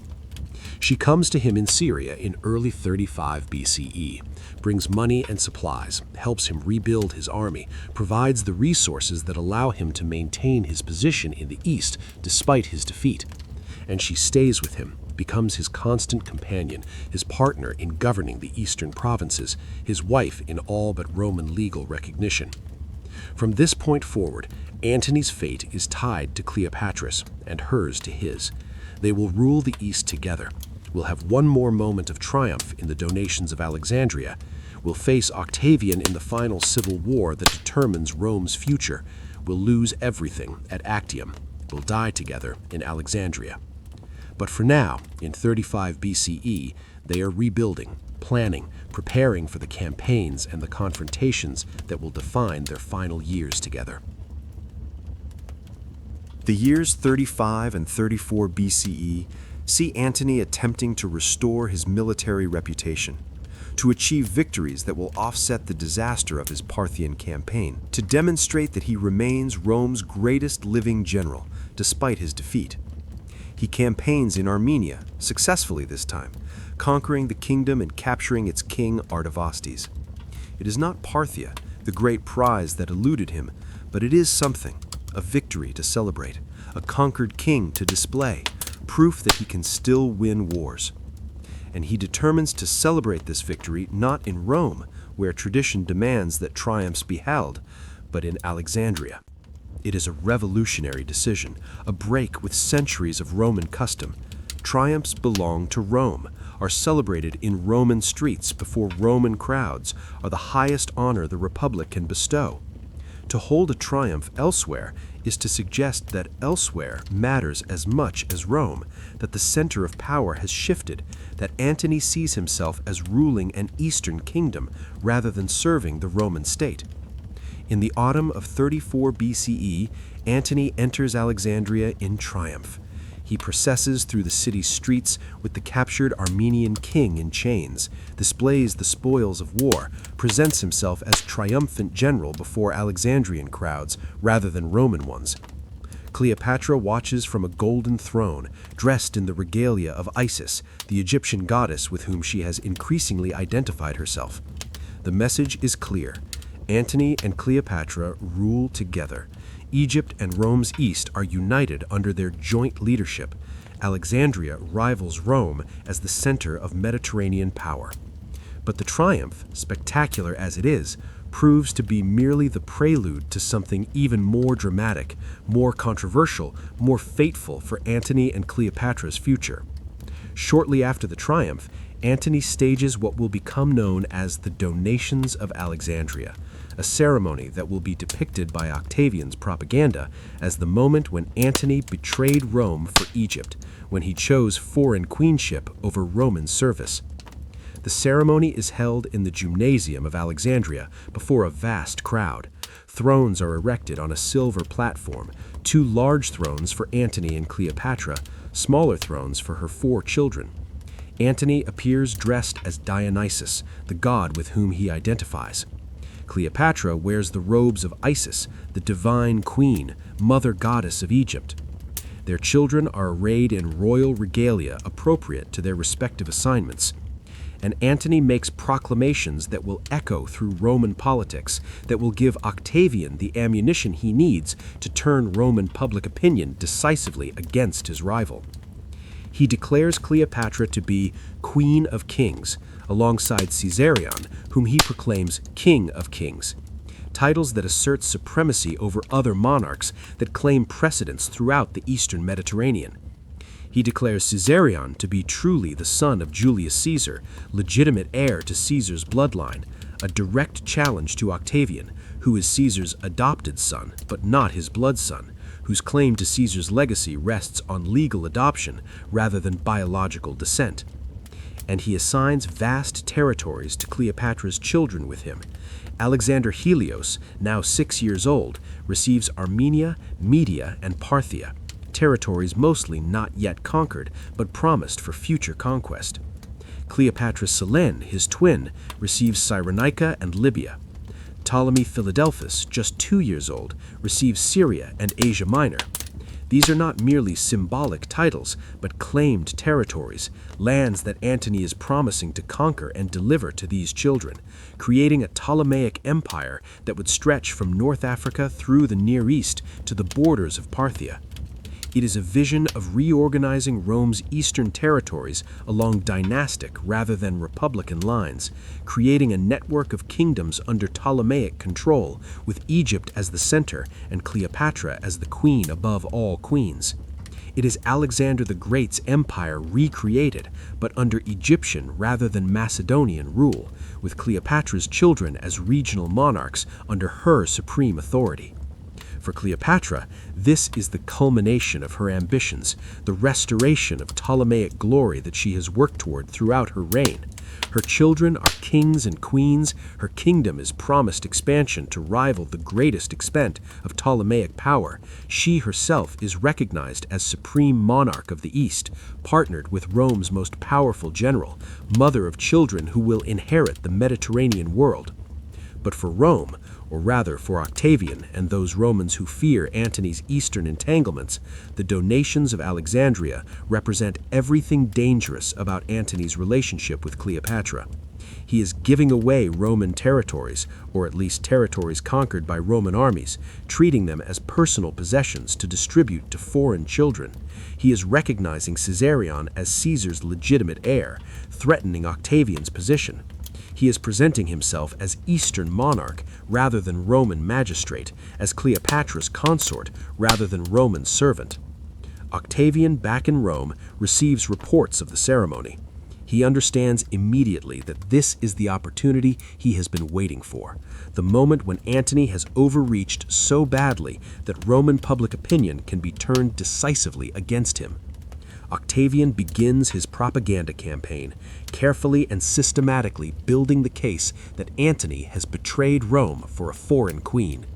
She comes to him in Syria in early 35 BCE, brings money and supplies, helps him rebuild his army, provides the resources that allow him to maintain his position in the east despite his defeat. And she stays with him, becomes his constant companion, his partner in governing the eastern provinces, his wife in all but Roman legal recognition. From this point forward, Antony's fate is tied to Cleopatra's, and hers to his. They will rule the East together, will have one more moment of triumph in the donations of Alexandria, will face Octavian in the final civil war that determines Rome's future, will lose everything at Actium, will die together in Alexandria. But for now, in 35 BCE, they are rebuilding, planning, preparing for the campaigns and the confrontations that will define their final years together. The years 35 and 34 BCE see Antony attempting to restore his military reputation, to achieve victories that will offset the disaster of his Parthian campaign, to demonstrate that he remains Rome's greatest living general, despite his defeat. He campaigns in Armenia, successfully this time, conquering the kingdom and capturing its king Artavasdes. It is not Parthia, the great prize that eluded him, but it is something, a victory to celebrate, a conquered king to display, proof that he can still win wars. And he determines to celebrate this victory not in Rome, where tradition demands that triumphs be held, but in Alexandria. It is a revolutionary decision, a break with centuries of Roman custom. Triumphs belong to Rome, are celebrated in Roman streets before Roman crowds, are the highest honor the Republic can bestow. To hold a triumph elsewhere is to suggest that elsewhere matters as much as Rome, that the center of power has shifted, that Antony sees himself as ruling an eastern kingdom rather than serving the Roman state. In the autumn of 34 BCE, Antony enters Alexandria in triumph. He processes through the city's streets with the captured Armenian king in chains, displays the spoils of war, presents himself as triumphant general before Alexandrian crowds rather than Roman ones. Cleopatra watches from a golden throne, dressed in the regalia of Isis, the Egyptian goddess with whom she has increasingly identified herself. The message is clear. Antony and Cleopatra rule together. Egypt and Rome's east are united under their joint leadership. Alexandria rivals Rome as the center of Mediterranean power. But the triumph, spectacular as it is, proves to be merely the prelude to something even more dramatic, more controversial, more fateful for Antony and Cleopatra's future. Shortly after the triumph, Antony stages what will become known as the Donations of Alexandria, a ceremony that will be depicted by Octavian's propaganda as the moment when Antony betrayed Rome for Egypt, when he chose foreign queenship over Roman service. The ceremony is held in the Gymnasium of Alexandria before a vast crowd. Thrones are erected on a silver platform, 2 large thrones for Antony and Cleopatra, smaller thrones for her 4 children. Antony appears dressed as Dionysus, the god with whom he identifies. Cleopatra wears the robes of Isis, the divine queen, mother goddess of Egypt. Their children are arrayed in royal regalia appropriate to their respective assignments. And Antony makes proclamations that will echo through Roman politics, that will give Octavian the ammunition he needs to turn Roman public opinion decisively against his rival. He declares Cleopatra to be Queen of Kings, alongside Caesarion, whom he proclaims King of Kings. Titles that assert supremacy over other monarchs that claim precedence throughout the Eastern Mediterranean. He declares Caesarion to be truly the son of Julius Caesar, legitimate heir to Caesar's bloodline, a direct challenge to Octavian, who is Caesar's adopted son, but not his blood son, whose claim to Caesar's legacy rests on legal adoption rather than biological descent. And he assigns vast territories to Cleopatra's children with him. Alexander Helios, now 6 years old, receives Armenia, Media, and Parthia, territories mostly not yet conquered, but promised for future conquest. Cleopatra Selene, his twin, receives Cyrenaica and Libya. Ptolemy Philadelphus, just 2 years old, receives Syria and Asia Minor. These are not merely symbolic titles, but claimed territories, lands that Antony is promising to conquer and deliver to these children, creating a Ptolemaic empire that would stretch from North Africa through the Near East to the borders of Parthia. It is a vision of reorganizing Rome's eastern territories along dynastic rather than republican lines, creating a network of kingdoms under Ptolemaic control, with Egypt as the center and Cleopatra as the queen above all queens. It is Alexander the Great's empire recreated, but under Egyptian rather than Macedonian rule, with Cleopatra's children as regional monarchs under her supreme authority. For Cleopatra, this is the culmination of her ambitions, the restoration of Ptolemaic glory that she has worked toward throughout her reign. Her children are kings and queens, her kingdom is promised expansion to rival the greatest extent of Ptolemaic power. She herself is recognized as supreme monarch of the East, partnered with Rome's most powerful general, mother of children who will inherit the Mediterranean world. But for Rome, or rather for Octavian and those Romans who fear Antony's eastern entanglements, the donations of Alexandria represent everything dangerous about Antony's relationship with Cleopatra. He is giving away Roman territories, or at least territories conquered by Roman armies, treating them as personal possessions to distribute to foreign children. He is recognizing Caesarion as Caesar's legitimate heir, threatening Octavian's position. He is presenting himself as Eastern monarch rather than Roman magistrate, as Cleopatra's consort rather than Roman servant. Octavian, back in Rome, receives reports of the ceremony. He understands immediately that this is the opportunity he has been waiting for, the moment when Antony has overreached so badly that Roman public opinion can be turned decisively against him. Octavian begins his propaganda campaign, carefully and systematically building the case that Antony has betrayed Rome for a foreign queen.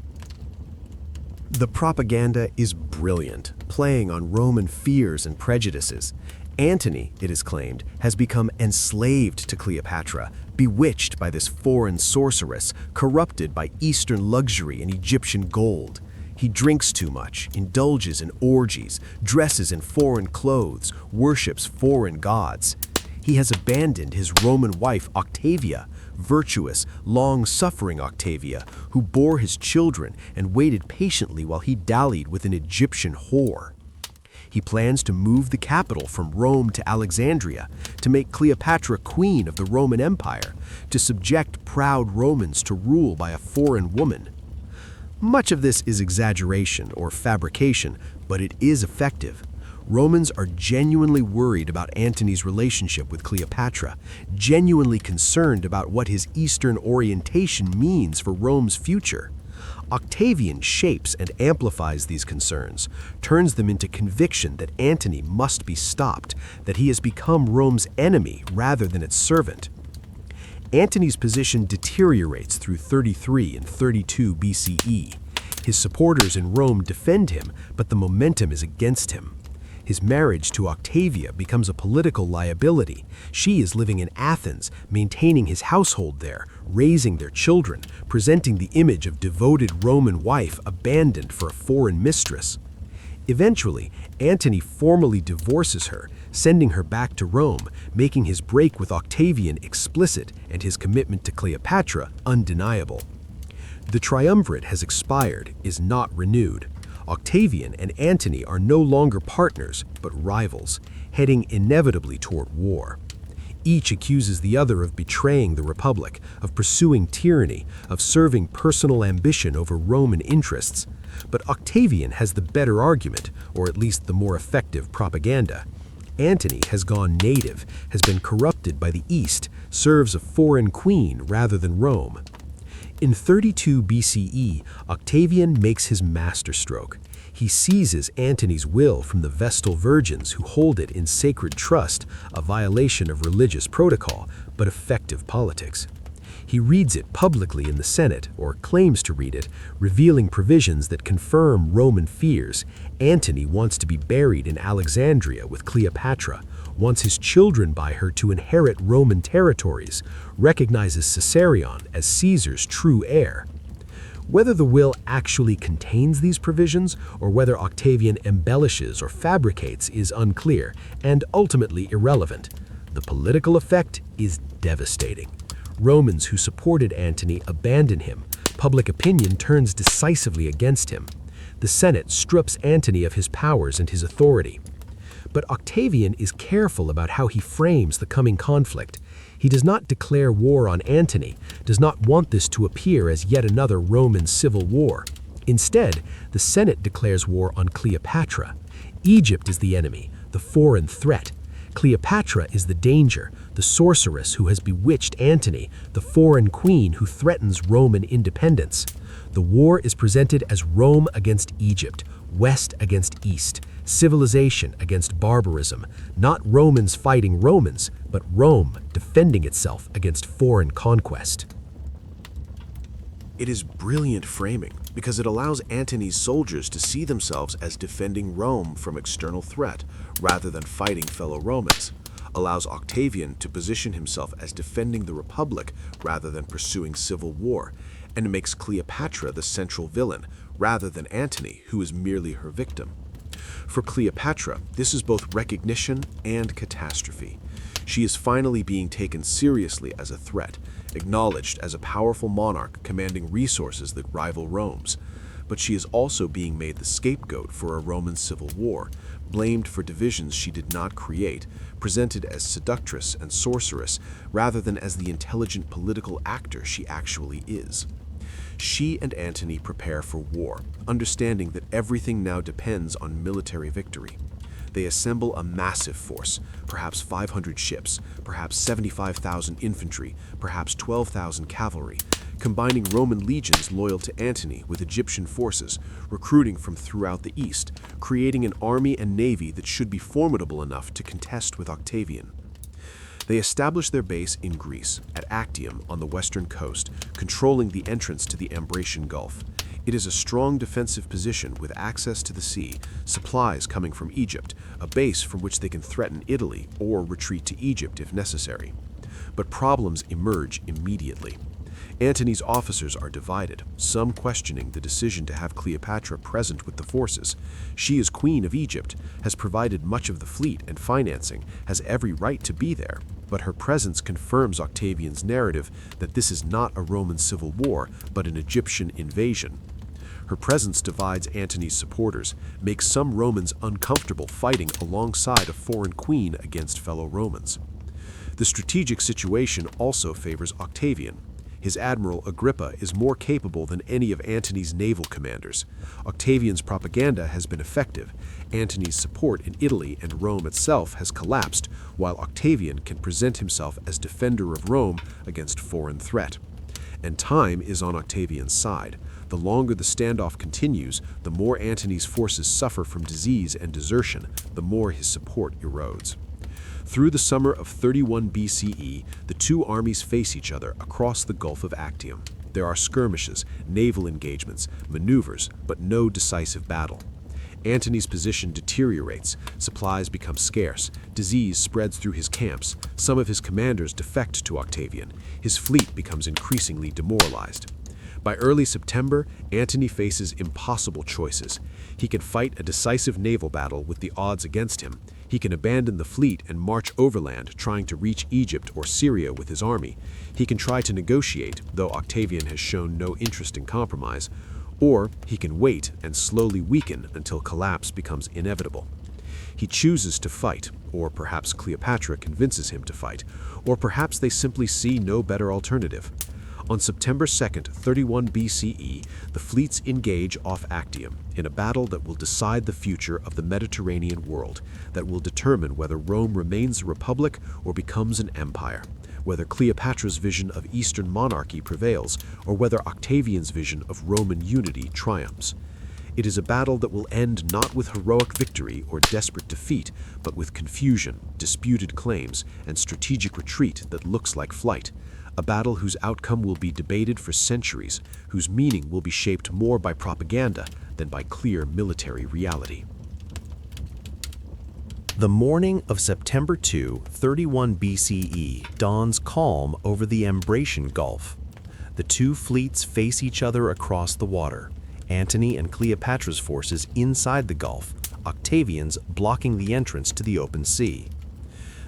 The propaganda is brilliant, playing on Roman fears and prejudices. Antony, it is claimed, has become enslaved to Cleopatra, bewitched by this foreign sorceress, corrupted by Eastern luxury and Egyptian gold. He drinks too much, indulges in orgies, dresses in foreign clothes, worships foreign gods. He has abandoned his Roman wife Octavia, virtuous, long-suffering Octavia, who bore his children and waited patiently while he dallied with an Egyptian whore. He plans to move the capital from Rome to Alexandria, to make Cleopatra queen of the Roman Empire, to subject proud Romans to rule by a foreign woman. Much of this is exaggeration or fabrication, but it is effective. Romans are genuinely worried about Antony's relationship with Cleopatra, genuinely concerned about what his Eastern orientation means for Rome's future. Octavian shapes and amplifies these concerns, turns them into conviction that Antony must be stopped, that he has become Rome's enemy rather than its servant. Antony's position deteriorates through 33 and 32 BCE. His supporters in Rome defend him, but the momentum is against him. His marriage to Octavia becomes a political liability. She is living in Athens, maintaining his household there, raising their children, presenting the image of devoted Roman wife abandoned for a foreign mistress. Eventually, Antony formally divorces her, sending her back to Rome, making his break with Octavian explicit and his commitment to Cleopatra undeniable. The triumvirate has expired, is not renewed. Octavian and Antony are no longer partners, but rivals, heading inevitably toward war. Each accuses the other of betraying the Republic, of pursuing tyranny, of serving personal ambition over Roman interests. But Octavian has the better argument, or at least the more effective propaganda. Antony has gone native, has been corrupted by the East, serves a foreign queen rather than Rome. In 32 BCE, Octavian makes his masterstroke. He seizes Antony's will from the Vestal virgins who hold it in sacred trust, a violation of religious protocol, but effective politics. He reads it publicly in the Senate, or claims to read it, revealing provisions that confirm Roman fears. Antony wants to be buried in Alexandria with Cleopatra, wants his children by her to inherit Roman territories, recognizes Caesarion as Caesar's true heir. Whether the will actually contains these provisions, or whether Octavian embellishes or fabricates, is unclear and ultimately irrelevant. The political effect is devastating. Romans who supported Antony abandon him. Public opinion turns decisively against him. The Senate strips Antony of his powers and his authority. But Octavian is careful about how he frames the coming conflict. He does not declare war on Antony, does not want this to appear as yet another Roman civil war. Instead, the Senate declares war on Cleopatra. Egypt is the enemy, the foreign threat. Cleopatra is the danger, the sorceress who has bewitched Antony, the foreign queen who threatens Roman independence. The war is presented as Rome against Egypt, West against East, civilization against barbarism, not Romans fighting Romans, but Rome defending itself against foreign conquest. It is brilliant framing because it allows Antony's soldiers to see themselves as defending Rome from external threat rather than fighting fellow Romans, allows Octavian to position himself as defending the Republic rather than pursuing civil war, and makes Cleopatra the central villain rather than Antony, who is merely her victim. For Cleopatra, this is both recognition and catastrophe. She is finally being taken seriously as a threat, acknowledged as a powerful monarch commanding resources that rival Rome's. But she is also being made the scapegoat for a Roman civil war, blamed for divisions she did not create, presented as seductress and sorceress rather than as the intelligent political actor she actually is. She and Antony prepare for war, understanding that everything now depends on military victory. They assemble a massive force, perhaps 500 ships, perhaps 75,000 infantry, perhaps 12,000 cavalry, combining Roman legions loyal to Antony with Egyptian forces, recruiting from throughout the East, creating an army and navy that should be formidable enough to contest with Octavian. They establish their base in Greece, at Actium on the western coast, controlling the entrance to the Ambracian Gulf. It is a strong defensive position with access to the sea, supplies coming from Egypt, a base from which they can threaten Italy or retreat to Egypt if necessary. But problems emerge immediately. Antony's officers are divided, some questioning the decision to have Cleopatra present with the forces. She is queen of Egypt, has provided much of the fleet and financing, has every right to be there, but her presence confirms Octavian's narrative that this is not a Roman civil war, but an Egyptian invasion. Her presence divides Antony's supporters, makes some Romans uncomfortable fighting alongside a foreign queen against fellow Romans. The strategic situation also favors Octavian. His admiral Agrippa is more capable than any of Antony's naval commanders. Octavian's propaganda has been effective. Antony's support in Italy and Rome itself has collapsed, while Octavian can present himself as defender of Rome against foreign threat. And time is on Octavian's side. The longer the standoff continues, the more Antony's forces suffer from disease and desertion, the more his support erodes. Through the summer of 31 BCE, the two armies face each other across the Gulf of Actium. There are skirmishes, naval engagements, maneuvers, but no decisive battle. Antony's position deteriorates, supplies become scarce, disease spreads through his camps, some of his commanders defect to Octavian, his fleet becomes increasingly demoralized. By early September, Antony faces impossible choices. He can fight a decisive naval battle with the odds against him. He can abandon the fleet and march overland, trying to reach Egypt or Syria with his army. He can try to negotiate, though Octavian has shown no interest in compromise. Or he can wait and slowly weaken until collapse becomes inevitable. He chooses to fight, or perhaps Cleopatra convinces him to fight, or perhaps they simply see no better alternative. On September 2nd, 31 BCE, the fleets engage off Actium in a battle that will decide the future of the Mediterranean world, that will determine whether Rome remains a republic or becomes an empire, whether Cleopatra's vision of Eastern monarchy prevails, or whether Octavian's vision of Roman unity triumphs. It is a battle that will end not with heroic victory or desperate defeat, but with confusion, disputed claims, and strategic retreat that looks like flight. A battle whose outcome will be debated for centuries, whose meaning will be shaped more by propaganda than by clear military reality. The morning of September 2, 31 BCE dawns calm over the Ambracian Gulf. The two fleets face each other across the water, Antony and Cleopatra's forces inside the Gulf, Octavian's blocking the entrance to the open sea.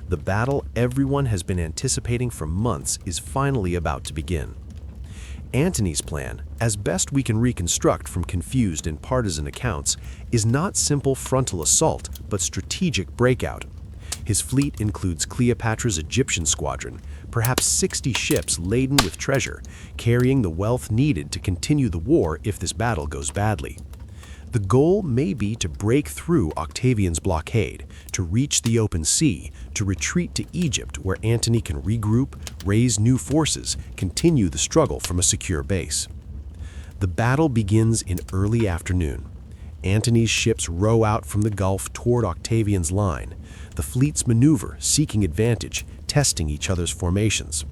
The battle everyone has been anticipating for months is finally about to begin. Antony's plan, as best we can reconstruct from confused and partisan accounts, is not simple frontal assault, but strategic breakout. His fleet includes Cleopatra's Egyptian squadron, perhaps 60 ships laden with treasure, carrying the wealth needed to continue the war if this battle goes badly. The goal may be to break through Octavian's blockade, to reach the open sea, to retreat to Egypt where Antony can regroup, raise new forces, continue the struggle from a secure base. The battle begins in early afternoon. Antony's ships row out from the Gulf toward Octavian's line. The fleets maneuver, seeking advantage, testing each other's formations.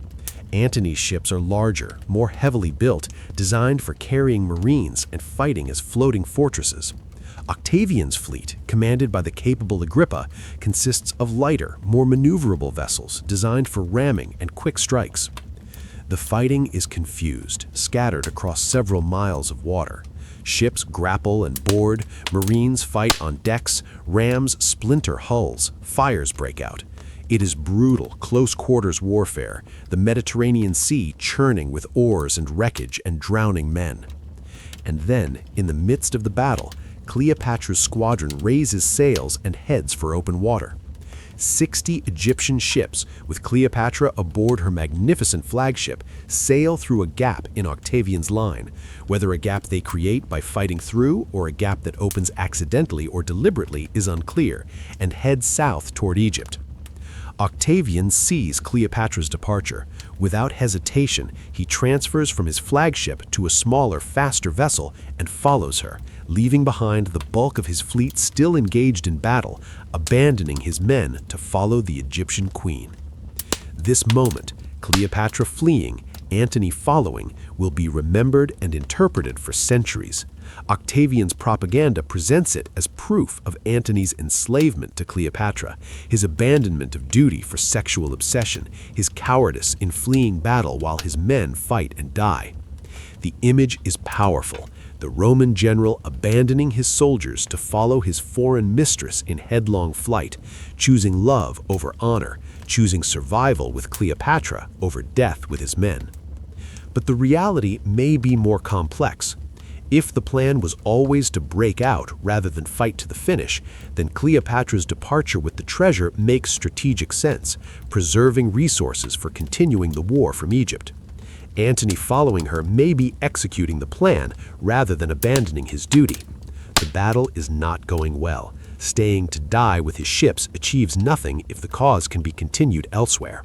Antony's ships are larger, more heavily built, designed for carrying marines and fighting as floating fortresses. Octavian's fleet, commanded by the capable Agrippa, consists of lighter, more maneuverable vessels designed for ramming and quick strikes. The fighting is confused, scattered across several miles of water. Ships grapple and board, marines fight on decks, rams splinter hulls, fires break out. It is brutal, close-quarters warfare, the Mediterranean Sea churning with oars and wreckage and drowning men. And then, in the midst of the battle, Cleopatra's squadron raises sails and heads for open water. 60 Egyptian ships, with Cleopatra aboard her magnificent flagship, sail through a gap in Octavian's line, whether a gap they create by fighting through or a gap that opens accidentally or deliberately is unclear, and head south toward Egypt. Octavian sees Cleopatra's departure. Without hesitation, he transfers from his flagship to a smaller, faster vessel and follows her, leaving behind the bulk of his fleet still engaged in battle, abandoning his men to follow the Egyptian queen. This moment, Cleopatra fleeing, Antony following, will be remembered and interpreted for centuries. Octavian's propaganda presents it as proof of Antony's enslavement to Cleopatra, his abandonment of duty for sexual obsession, his cowardice in fleeing battle while his men fight and die. The image is powerful, the Roman general abandoning his soldiers to follow his foreign mistress in headlong flight, choosing love over honor, choosing survival with Cleopatra over death with his men. But the reality may be more complex. If the plan was always to break out rather than fight to the finish, then Cleopatra's departure with the treasure makes strategic sense, preserving resources for continuing the war from Egypt. Antony following her may be executing the plan rather than abandoning his duty. The battle is not going well. Staying to die with his ships achieves nothing if the cause can be continued elsewhere.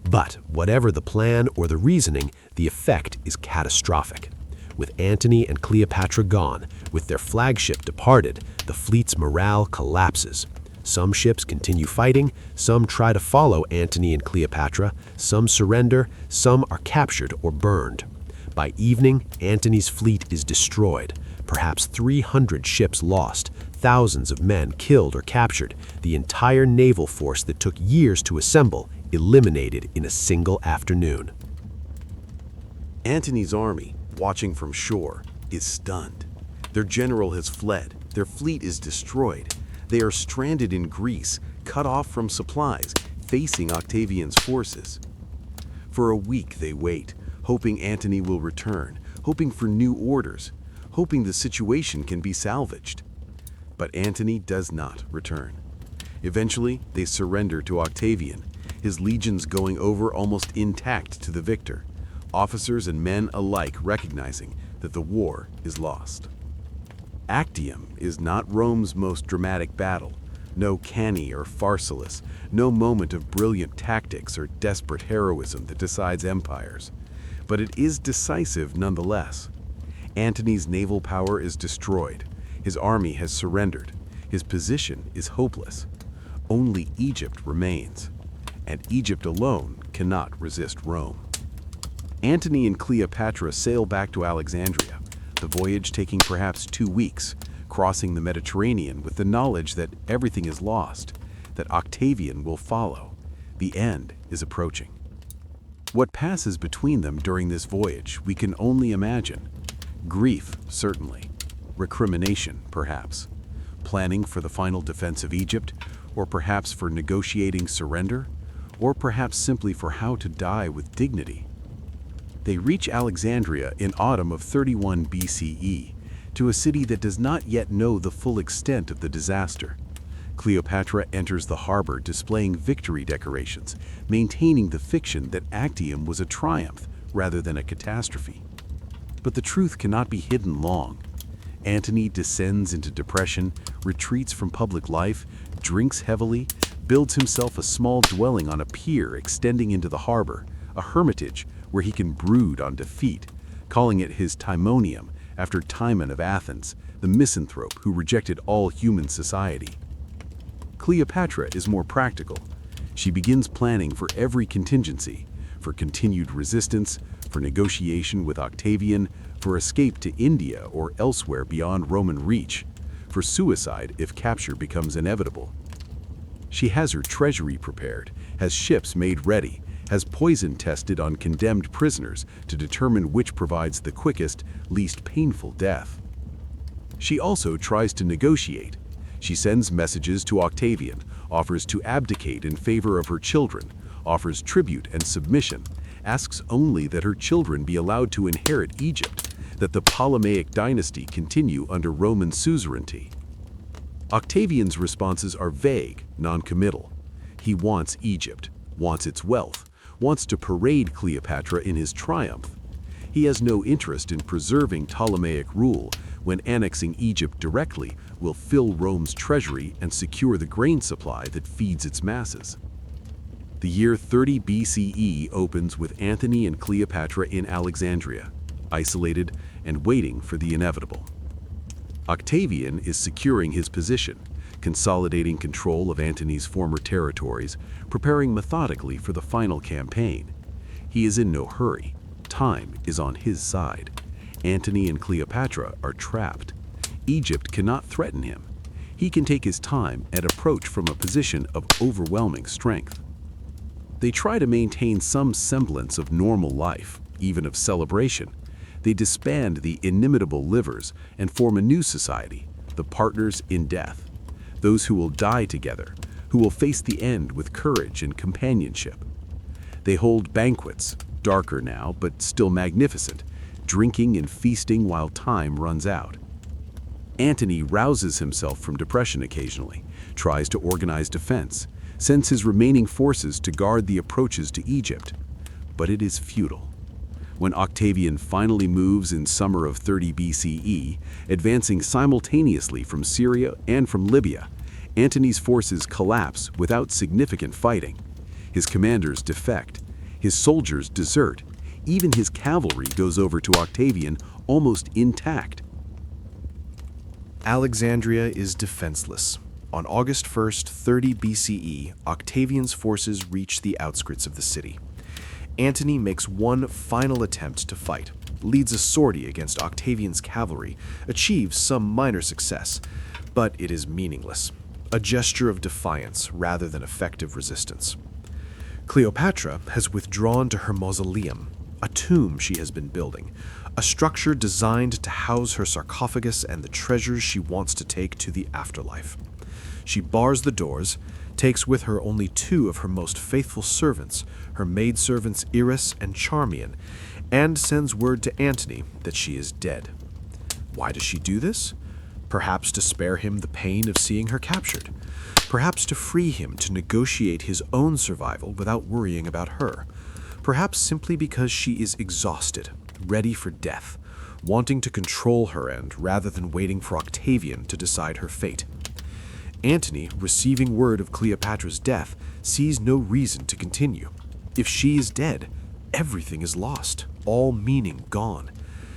But whatever the plan or the reasoning, the effect is catastrophic. With Antony and Cleopatra gone, with their flagship departed, the fleet's morale collapses. Some ships continue fighting, some try to follow Antony and Cleopatra, some surrender, some are captured or burned. By evening, Antony's fleet is destroyed, perhaps 300 ships lost, thousands of men killed or captured, the entire naval force that took years to assemble, eliminated in a single afternoon. Antony's army, watching from shore, is stunned. Their general has fled, their fleet is destroyed. They are stranded in Greece, cut off from supplies, facing Octavian's forces. For a week they wait, hoping Antony will return, hoping for new orders, hoping the situation can be salvaged. But Antony does not return. Eventually, they surrender to Octavian, his legions going over almost intact to the victor, officers and men alike recognizing that the war is lost. ACTIUM is not Rome's most dramatic battle, no Cannae or Pharsalus, no moment of brilliant tactics or desperate heroism that decides empires. But it is decisive nonetheless. Antony's naval power is destroyed, his army has surrendered, his position is hopeless. Only Egypt remains, and Egypt alone cannot resist Rome. Antony and Cleopatra sail back to Alexandria, the voyage taking perhaps 2 weeks, crossing the Mediterranean with the knowledge that everything is lost, that Octavian will follow. The end is approaching. What passes between them during this voyage we can only imagine. Grief, certainly. Recrimination, perhaps. Planning for the final defense of Egypt, or perhaps for negotiating surrender, or perhaps simply for how to die with dignity. They reach Alexandria in autumn of 31 BCE, to a city that does not yet know the full extent of the disaster. Cleopatra enters the harbor displaying victory decorations, maintaining the fiction that ACTIUM was a triumph rather than a catastrophe. But the truth cannot be hidden long. Antony descends into depression, retreats from public life, drinks heavily, builds himself a small dwelling on a pier extending into the harbor, a hermitage where he can brood on defeat, calling it his Timonium after Timon of Athens, the misanthrope who rejected all human society. Cleopatra is more practical. She begins planning for every contingency, for continued resistance, for negotiation with Octavian, for escape to India or elsewhere beyond Roman reach, for suicide if capture becomes inevitable. She has her treasury prepared, has ships made ready, has poison tested on condemned prisoners to determine which provides the quickest, least painful death. She also tries to negotiate. She sends messages to Octavian, offers to abdicate in favor of her children, offers tribute and submission, asks only that her children be allowed to inherit Egypt, that the Ptolemaic dynasty continue under Roman suzerainty. Octavian's responses are vague, non-committal. He wants Egypt, wants its wealth, wants to parade Cleopatra in his triumph. He has no interest in preserving Ptolemaic rule when annexing Egypt directly will fill Rome's treasury and secure the grain supply that feeds its masses. The year 30 BCE opens with Antony and Cleopatra in Alexandria, isolated and waiting for the inevitable. Octavian is securing his position, consolidating control of Antony's former territories, preparing methodically for the final campaign. He is in no hurry. Time is on his side. Antony and Cleopatra are trapped. Egypt cannot threaten him. He can take his time and approach from a position of overwhelming strength. They try to maintain some semblance of normal life, even of celebration. They disband the inimitable livers and form a new society, the partners in death. Those who will die together, who will face the end with courage and companionship. They hold banquets, darker now, but still magnificent, drinking and feasting while time runs out. Antony rouses himself from depression occasionally, tries to organize defense, sends his remaining forces to guard the approaches to Egypt. But it is futile. When Octavian finally moves in summer of 30 BCE, advancing simultaneously from Syria and from Libya, Antony's forces collapse without significant fighting. His commanders defect, his soldiers desert, even his cavalry goes over to Octavian almost intact. Alexandria is defenseless. On August 1st, 30 BCE, Octavian's forces reach the outskirts of the city. Antony makes one final attempt to fight, leads a sortie against Octavian's cavalry, achieves some minor success, but it is meaningless, a gesture of defiance rather than effective resistance. Cleopatra has withdrawn to her mausoleum, a tomb she has been building, a structure designed to house her sarcophagus and the treasures she wants to take to the afterlife. She bars the doors, takes with her only 2 of her most faithful servants, her maidservants Iris and Charmian, and sends word to Antony that she is dead. Why does she do this? Perhaps to spare him the pain of seeing her captured. Perhaps to free him to negotiate his own survival without worrying about her. Perhaps simply because she is exhausted, ready for death, wanting to control her end rather than waiting for Octavian to decide her fate. Antony, receiving word of Cleopatra's death, sees no reason to continue. If she is dead, everything is lost, all meaning gone.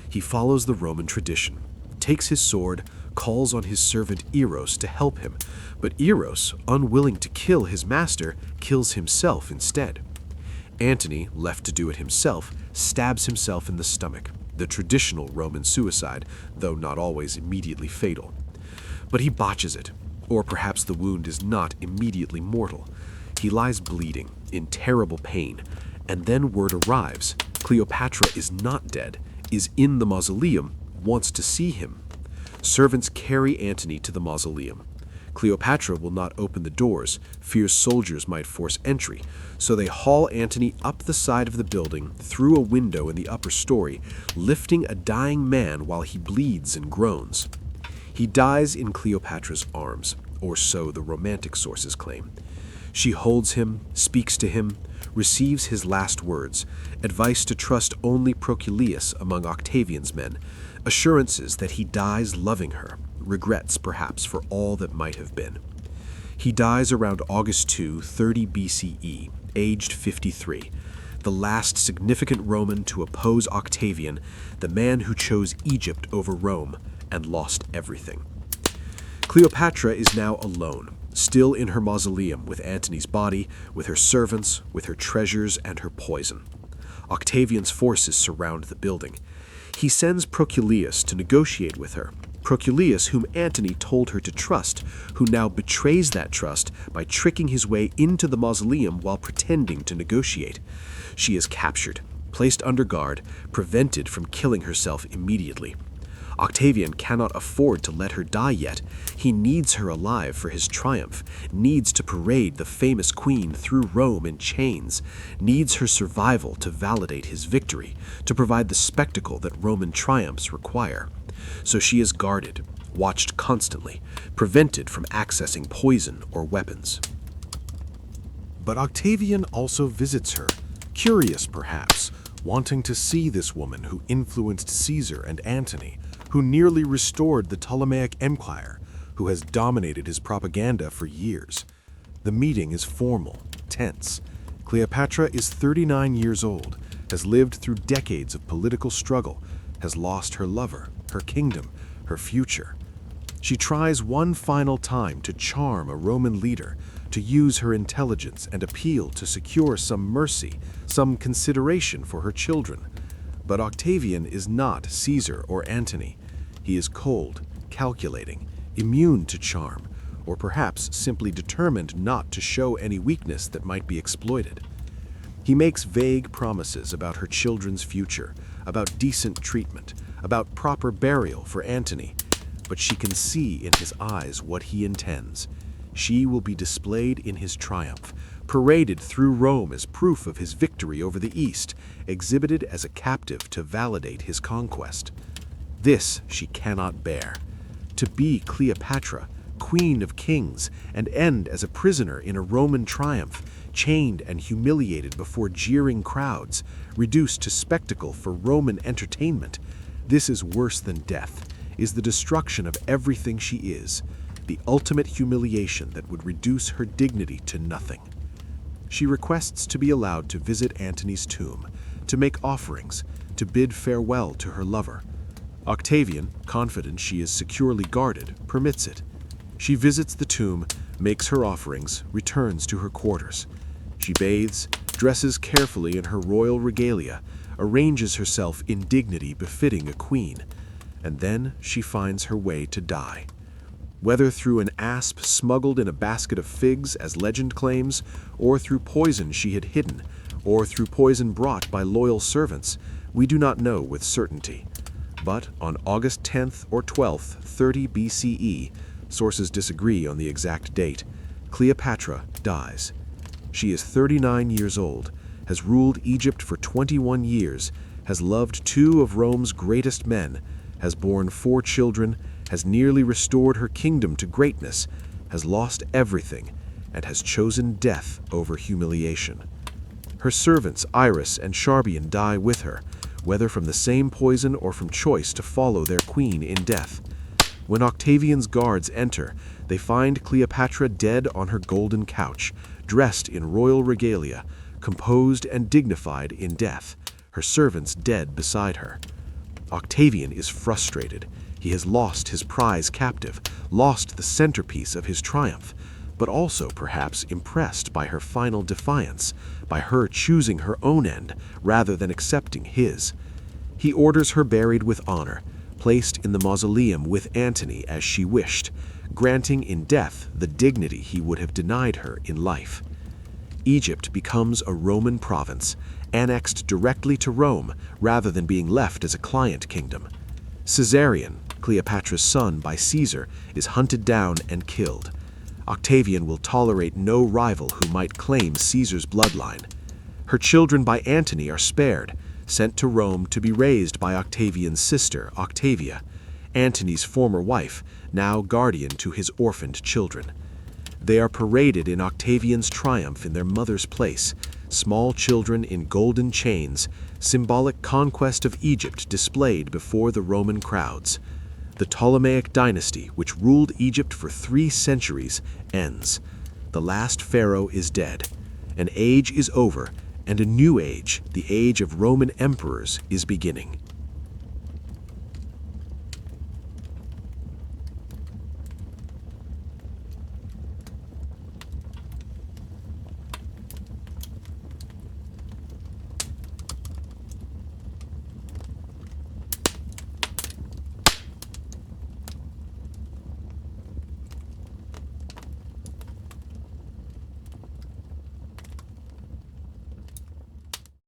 He follows the Roman tradition, takes his sword, calls on his servant Eros to help him, but Eros, unwilling to kill his master, kills himself instead. Antony, left to do it himself, stabs himself in the stomach, the traditional Roman suicide, though not always immediately fatal. But he botches it, or perhaps the wound is not immediately mortal. He lies bleeding, in terrible pain, and then word arrives. Cleopatra is not dead, is in the mausoleum, wants to see him. Servants carry Antony to the mausoleum. Cleopatra will not open the doors, fears soldiers might force entry, so they haul Antony up the side of the building, through a window in the upper story, lifting a dying man while he bleeds and groans. He dies in Cleopatra's arms, or so the romantic sources claim. She holds him, speaks to him, receives his last words, advice to trust only Proculius among Octavian's men, assurances that he dies loving her, regrets perhaps for all that might have been. He dies around August 2, 30 BCE, aged 53, the last significant Roman to oppose Octavian, the man who chose Egypt over Rome and lost everything. Cleopatra is now alone, still in her mausoleum with Antony's body, with her servants, with her treasures and her poison. Octavian's forces surround the building. He sends Proculius to negotiate with her, Proculius whom Antony told her to trust, who now betrays that trust by tricking his way into the mausoleum while pretending to negotiate. She is captured, placed under guard, prevented from killing herself immediately. Octavian cannot afford to let her die yet. He needs her alive for his triumph, needs to parade the famous queen through Rome in chains, needs her survival to validate his victory, to provide the spectacle that Roman triumphs require. So she is guarded, watched constantly, prevented from accessing poison or weapons. But Octavian also visits her, curious perhaps, wanting to see this woman who influenced Caesar and Antony, who nearly restored the Ptolemaic Empire, who has dominated his propaganda for years. The meeting is formal, tense. Cleopatra is 39 years old, has lived through decades of political struggle, has lost her lover, her kingdom, her future. She tries one final time to charm a Roman leader, to use her intelligence and appeal to secure some mercy, some consideration for her children. But Octavian is not Caesar or Antony. He is cold, calculating, immune to charm, or perhaps simply determined not to show any weakness that might be exploited. He makes vague promises about her children's future, about decent treatment, about proper burial for Antony, but she can see in his eyes what he intends. She will be displayed in his triumph, paraded through Rome as proof of his victory over the East, exhibited as a captive to validate his conquest. This she cannot bear. To be Cleopatra, queen of kings, and end as a prisoner in a Roman triumph, chained and humiliated before jeering crowds, reduced to spectacle for Roman entertainment, this is worse than death, is the destruction of everything she is, the ultimate humiliation that would reduce her dignity to nothing. She requests to be allowed to visit Antony's tomb, to make offerings, to bid farewell to her lover. Octavian, confident she is securely guarded, permits it. She visits the tomb, makes her offerings, returns to her quarters. She bathes, dresses carefully in her royal regalia, arranges herself in dignity befitting a queen, and then she finds her way to die. Whether through an asp smuggled in a basket of figs, as legend claims, or through poison she had hidden, or through poison brought by loyal servants, we do not know with certainty. But on August 10th or 12th, 30 BCE, sources disagree on the exact date, Cleopatra dies. She is 39 years old, has ruled Egypt for 21 years, has loved two of Rome's greatest men, has borne 4 children, has nearly restored her kingdom to greatness, has lost everything, and has chosen death over humiliation. Her servants Iris and Charbian die with her, whether from the same poison or from choice to follow their queen in death. When Octavian's guards enter, they find Cleopatra dead on her golden couch, dressed in royal regalia, composed and dignified in death, her servants dead beside her. Octavian is frustrated. He has lost his prize captive, lost the centerpiece of his triumph, but also perhaps impressed by her final defiance, by her choosing her own end rather than accepting his. He orders her buried with honor, placed in the mausoleum with Antony as she wished, granting in death the dignity he would have denied her in life. Egypt becomes a Roman province, annexed directly to Rome rather than being left as a client kingdom. Caesarion, Cleopatra's son by Caesar, is hunted down and killed. Octavian will tolerate no rival who might claim Caesar's bloodline. Her children by Antony are spared, sent to Rome to be raised by Octavian's sister, Octavia, Antony's former wife, now guardian to his orphaned children. They are paraded in Octavian's triumph in their mother's place, small children in golden chains, symbolic conquest of Egypt displayed before the Roman crowds. The Ptolemaic dynasty, which ruled Egypt for 3 centuries, ends. The last pharaoh is dead. An age is over, and a new age, the age of Roman emperors, is beginning.